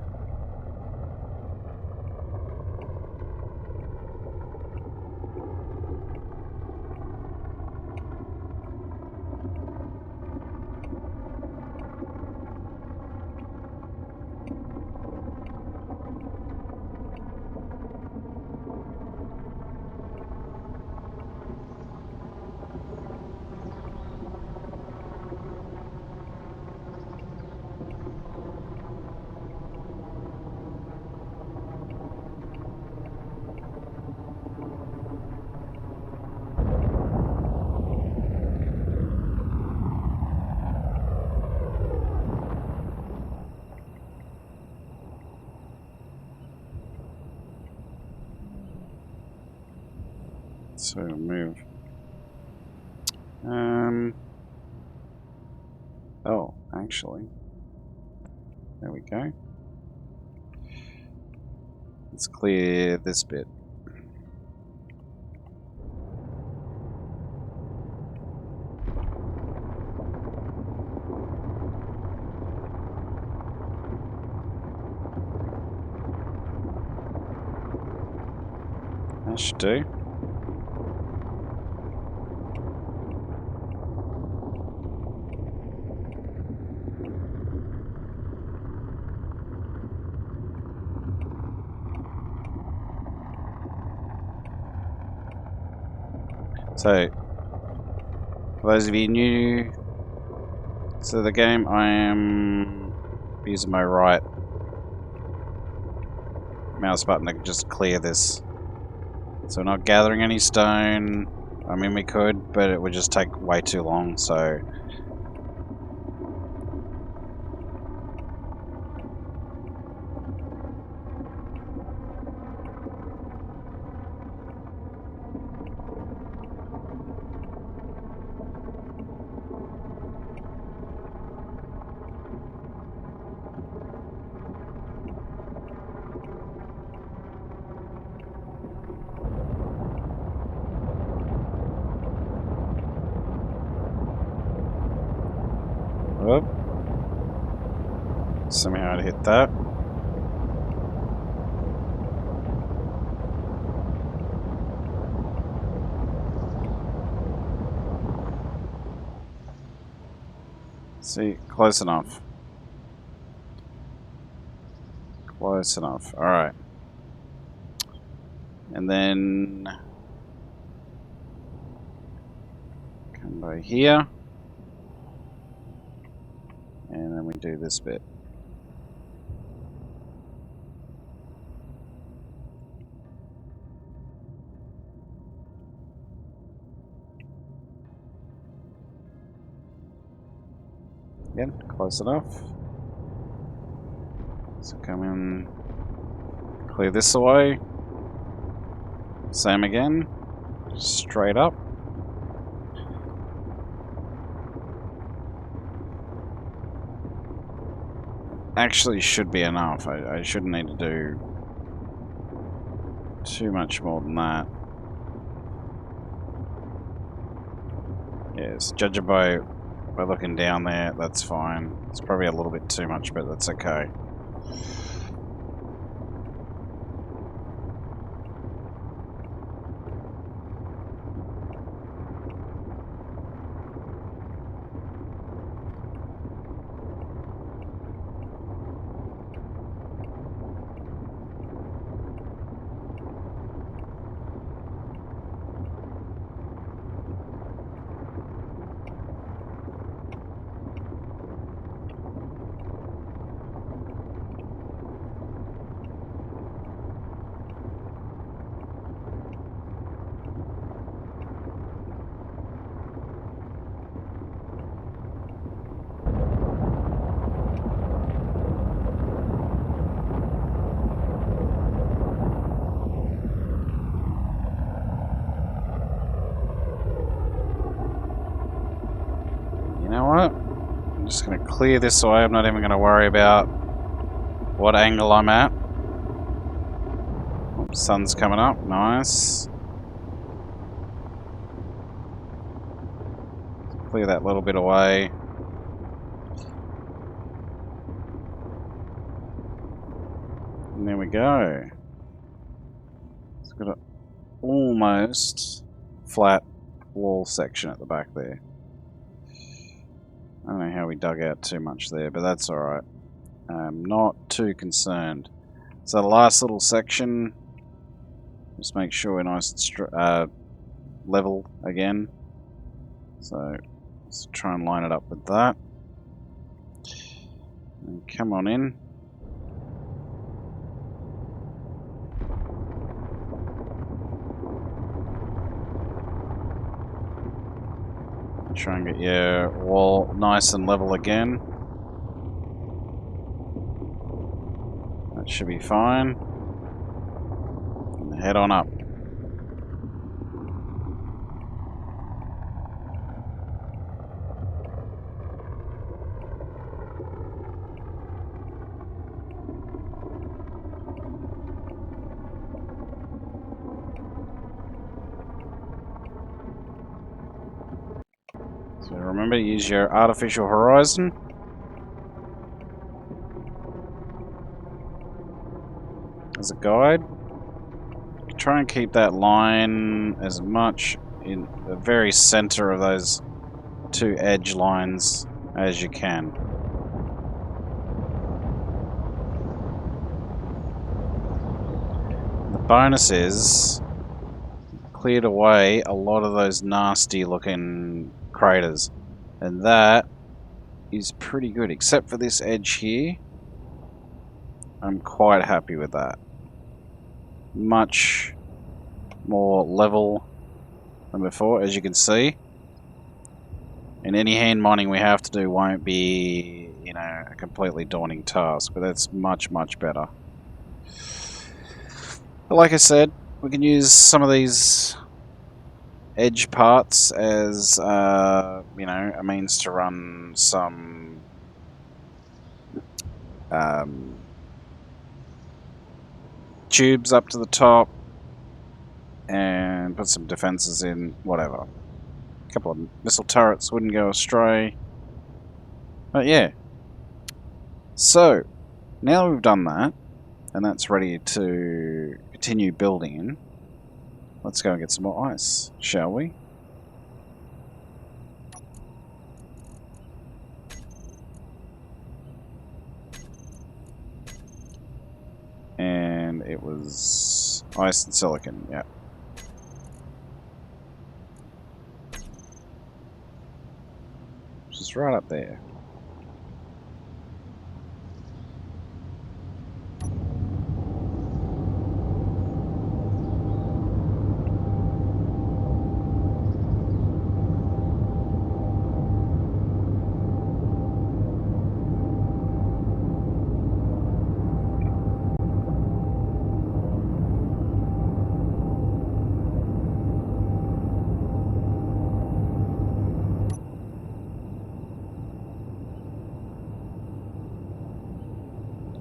So move. Oh, actually. There we go. Let's clear this bit. That should do. So, for those of you new to the game, I am using my right mouse button to just clear this. So we're not gathering any stone. I mean, we could, but it would just take way too long, so... Whoop. Somehow I hit that. See, close enough. Close enough. Alright. And then come by here. And then we do this bit. Again, close enough. So come in, clear this away. Same again, straight up. Actually should be enough. I shouldn't need to do too much more than that. Yes, judge it by looking down there, that's fine. It's probably a little bit too much, but that's okay. You know what? I'm just going to clear this away. I'm not even going to worry about what angle I'm at. Sun's coming up. Nice. Clear that little bit away. And there we go. It's got an almost flat wall section at the back there. I don't know how we dug out too much there, but that's alright. I'm not too concerned. So the last little section, just make sure we're nice and level again. So let's try and line it up with that. And come on in. Try and get your wall nice and level again. That should be fine. And head on up. So remember to use your artificial horizon. As a guide. Try and keep that line as much in the very center of those two edge lines as you can. The bonus is cleared away a lot of those nasty looking craters, and that is pretty good, except for this edge here. I'm quite happy with that. Much more level than before, as you can see. And any hand mining we have to do won't be, you know, a completely daunting task, but that's much, much better. But like I said, we can use some of these edge parts as, you know, a means to run some tubes up to the top and put some defenses in, whatever. A couple of missile turrets wouldn't go astray. But yeah. So, now we've done that, and that's ready to continue building in, let's go and get some more ice, shall we? was ice and silicon, yeah. Just right up there.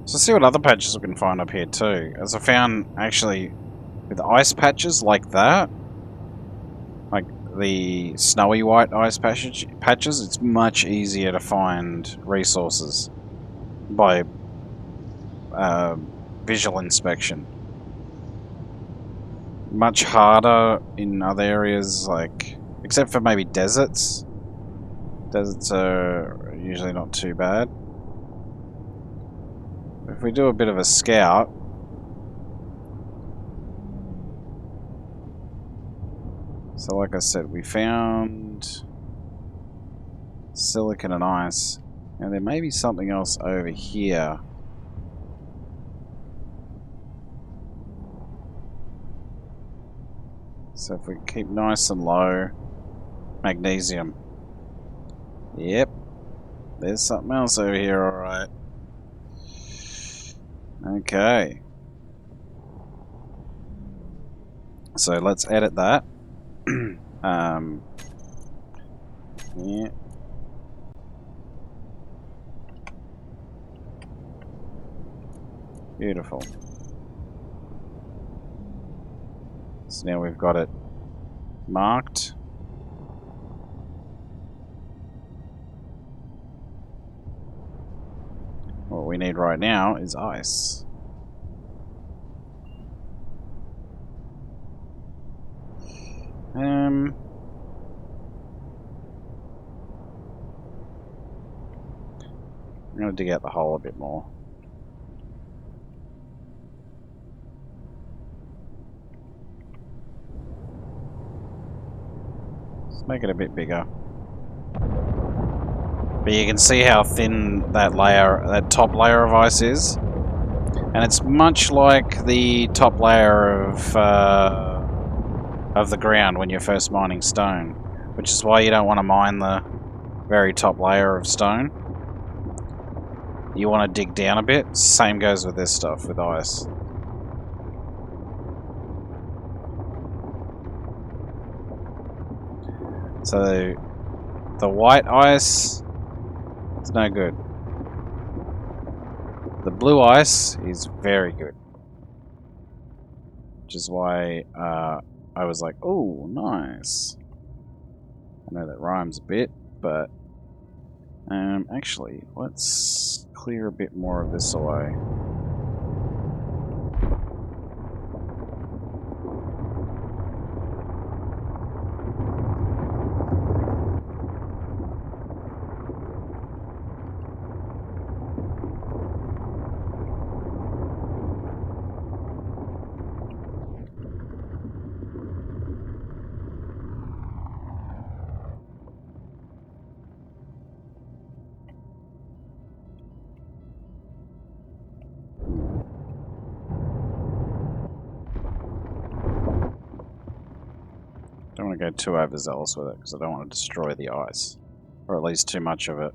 So see what other patches we can find up here too. As I found, actually, with ice patches like that, like the snowy white ice patches, it's much easier to find resources by visual inspection. Much harder in other areas, like, except for maybe deserts. Deserts are usually not too bad. If we do a bit of a scout, so like I said, we found silicon and ice, and there may be something else over here. So if we keep nice and low, magnesium. Yep, there's something else over here, alright. Okay. So let's edit that. Yeah. Beautiful. So now we've got it marked. What we need right now is ice. I'm going to dig out the hole a bit more. Let's make it a bit bigger. But you can see how thin that layer, that top layer of ice is. And it's much like the top layer of the ground when you're first mining stone. Which is why you don't want to mine the very top layer of stone. You want to dig down a bit. Same goes with this stuff, with ice. So, the white ice is no good. The blue ice is very good. Which is why I was like, oh, nice. I know that rhymes a bit, but actually, let's clear a bit more of this away. Don't want to go too overzealous with it because I don't want to destroy the ice, or at least too much of it.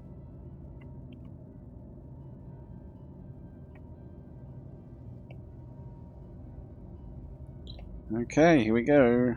Okay, here we go.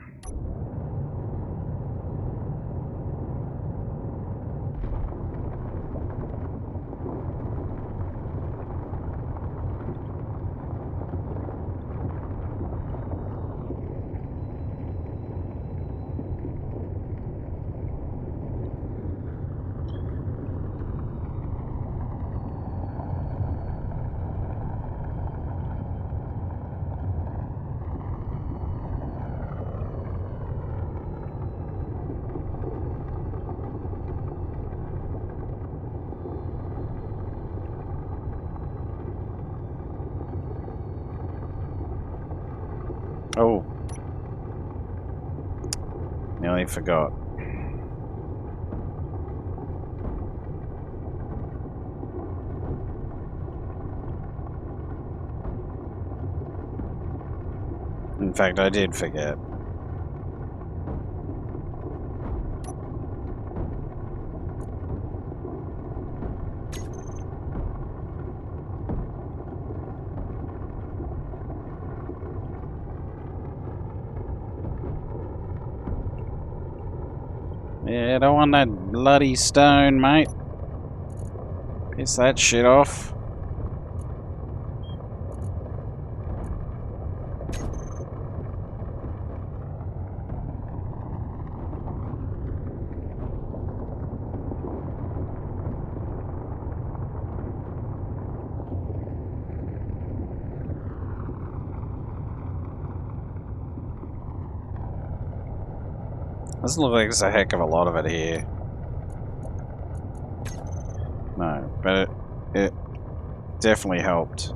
Nearly forgot. In fact, I did forget. Yeah, I don't want that bloody stone, mate. Piss that shit off. Doesn't look like there's a heck of a lot of it here. No, but it definitely helped.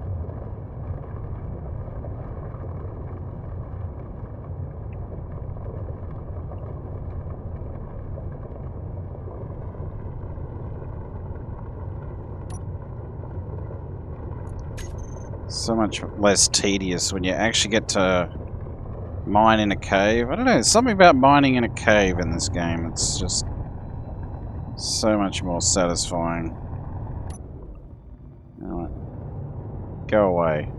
So much less tedious when you actually get to mine in a cave. I don't know, there's something about mining in a cave in this game. It's just so much more satisfying. Alright. Go away.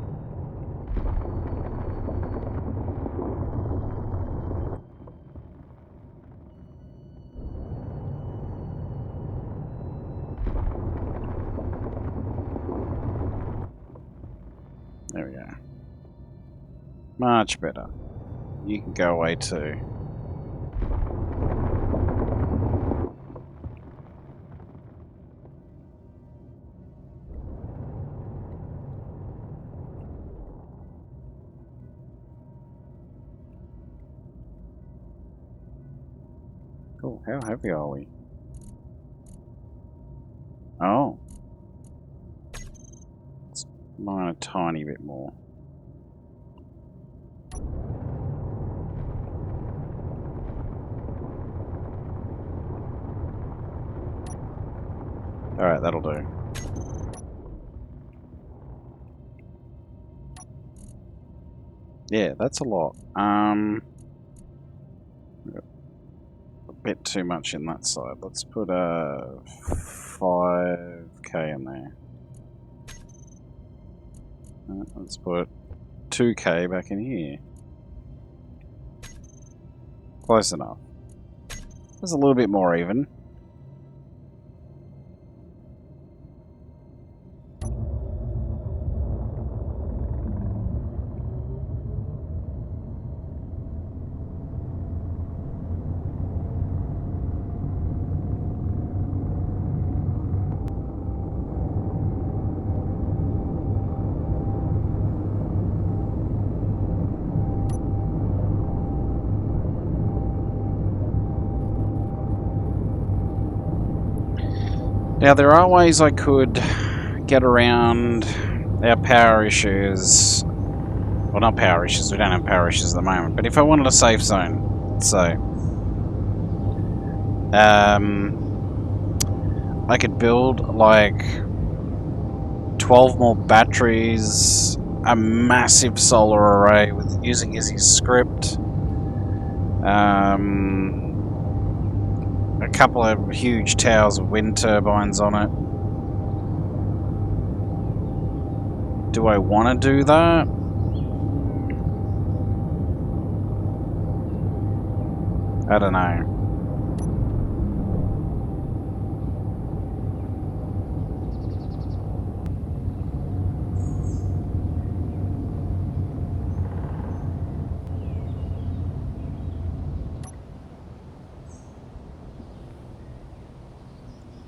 There we go. Much better. You can go away too. Cool. How heavy are we? Oh. Let's mine a tiny bit more. Alright, that'll do. Yeah, that's a lot. A bit too much in that side. Let's put a 5k in there. Let's put 2k back in here. Close enough. There's a little bit more even. Now, there are ways I could get around our power issues. Well, not power issues, we don't have power issues at the moment, but if I wanted a safe zone, let's say, I could build like 12 more batteries, a massive solar array with using Izzy's script, a couple of huge towers with wind turbines on it. Do I want to do that? I don't know.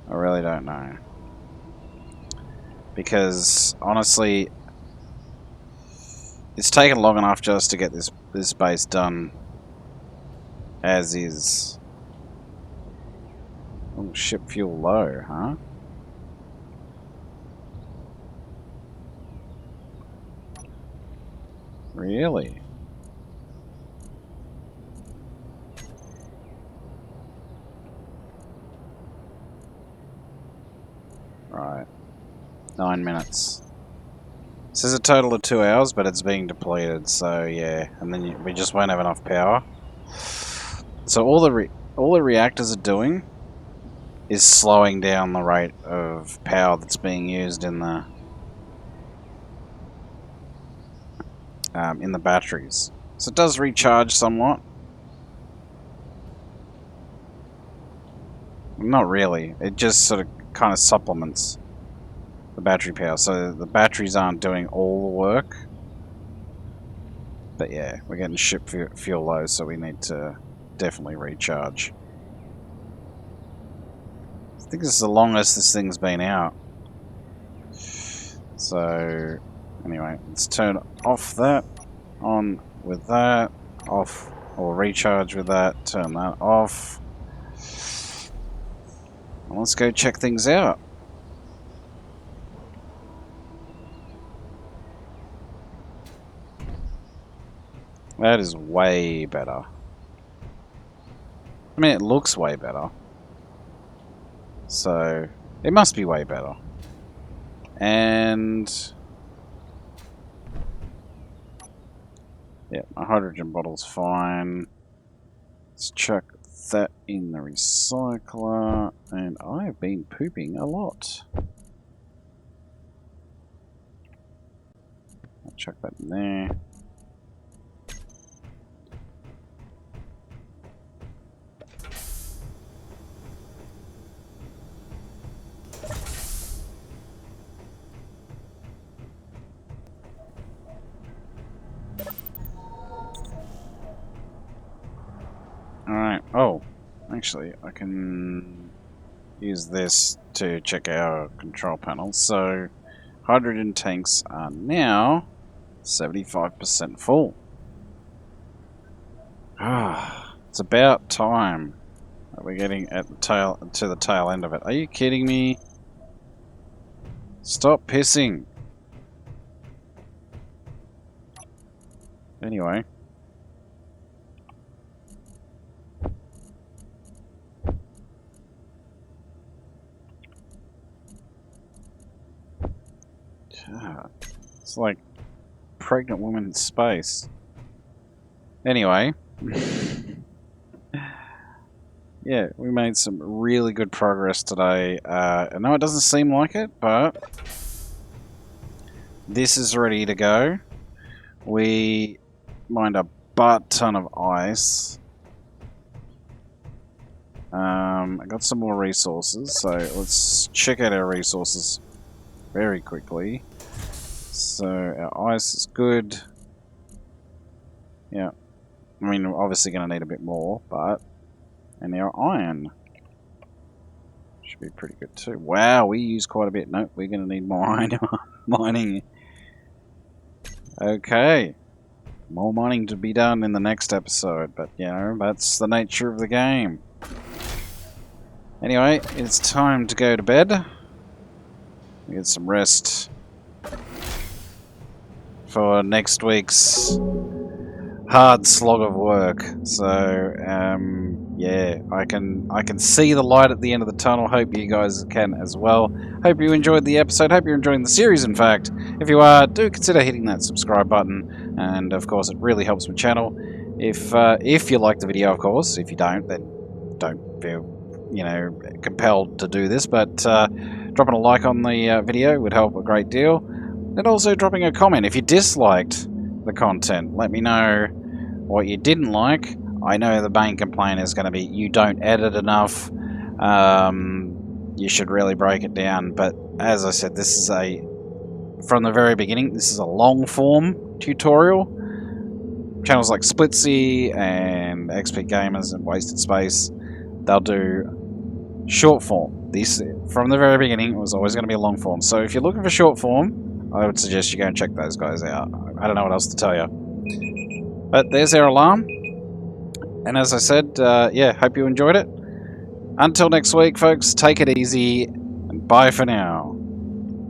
I really don't know. Because, honestly, it's taken long enough just to get this base done as is. Oh, ship fuel low, huh? Really? Right. 9 minutes. It says a total of 2 hours, but it's being depleted, so yeah. And then we just won't have enough power. So all the reactors are doing is slowing down the rate of power that's being used in the batteries. So it does recharge somewhat. Not really. It just sort of kind of supplements the battery power. So the batteries aren't doing all the work. But yeah, we're getting ship fuel low, so we need to definitely recharge. I think this is the longest this thing's been out. So anyway, let's turn off that, on with that, off, or recharge with that, turn that off. And let's go check things out. That is way better. I mean, it looks way better. So, it must be way better. And yeah, my hydrogen bottle's fine. Let's chuck that in the recycler. And I've been pooping a lot. I'll chuck that in there. Alright, oh, actually, I can use this to check our control panel. So, hydrogen tanks are now 75% full. It's about time that we're getting at the tail end of it. Are you kidding me? Stop pissing. Anyway. God, it's like pregnant woman in space. Anyway. Yeah, we made some really good progress today. I know it doesn't seem like it, but this is ready to go. We mined a butt ton of ice. I got some more resources, so let's check out our resources very quickly. So our ice is good. Yeah, I mean, we're obviously going to need a bit more, but... And our iron should be pretty good too. Wow, we use quite a bit. Nope, we're going to need more iron mining. Okay. More mining to be done in the next episode, but you know, that's the nature of the game. Anyway, it's time to go to bed. Get some rest for next week's hard slog of work. So, yeah, I can see the light at the end of the tunnel. Hope you guys can as well. Hope you enjoyed the episode. Hope you're enjoying the series, in fact. If you are, do consider hitting that subscribe button. And, of course, it really helps my channel. If you like the video, of course. If you don't, then don't feel, you know, compelled to do this. But dropping a like on the video would help a great deal. And also dropping a comment. If you disliked the content, let me know what you didn't like. I know the main complaint is going to be you don't edit enough. You should really break it down. But as I said, this is from the very beginning, this is a long form tutorial. Channels like Splitsy and XP Gamers and Wasted Space, they'll do short form. This, from the very beginning, it was always going to be a long form. So if you're looking for short form, I would suggest you go and check those guys out. I don't know what else to tell you. But there's our alarm. And as I said, yeah, hope you enjoyed it. Until next week, folks, take it easy, and bye for now.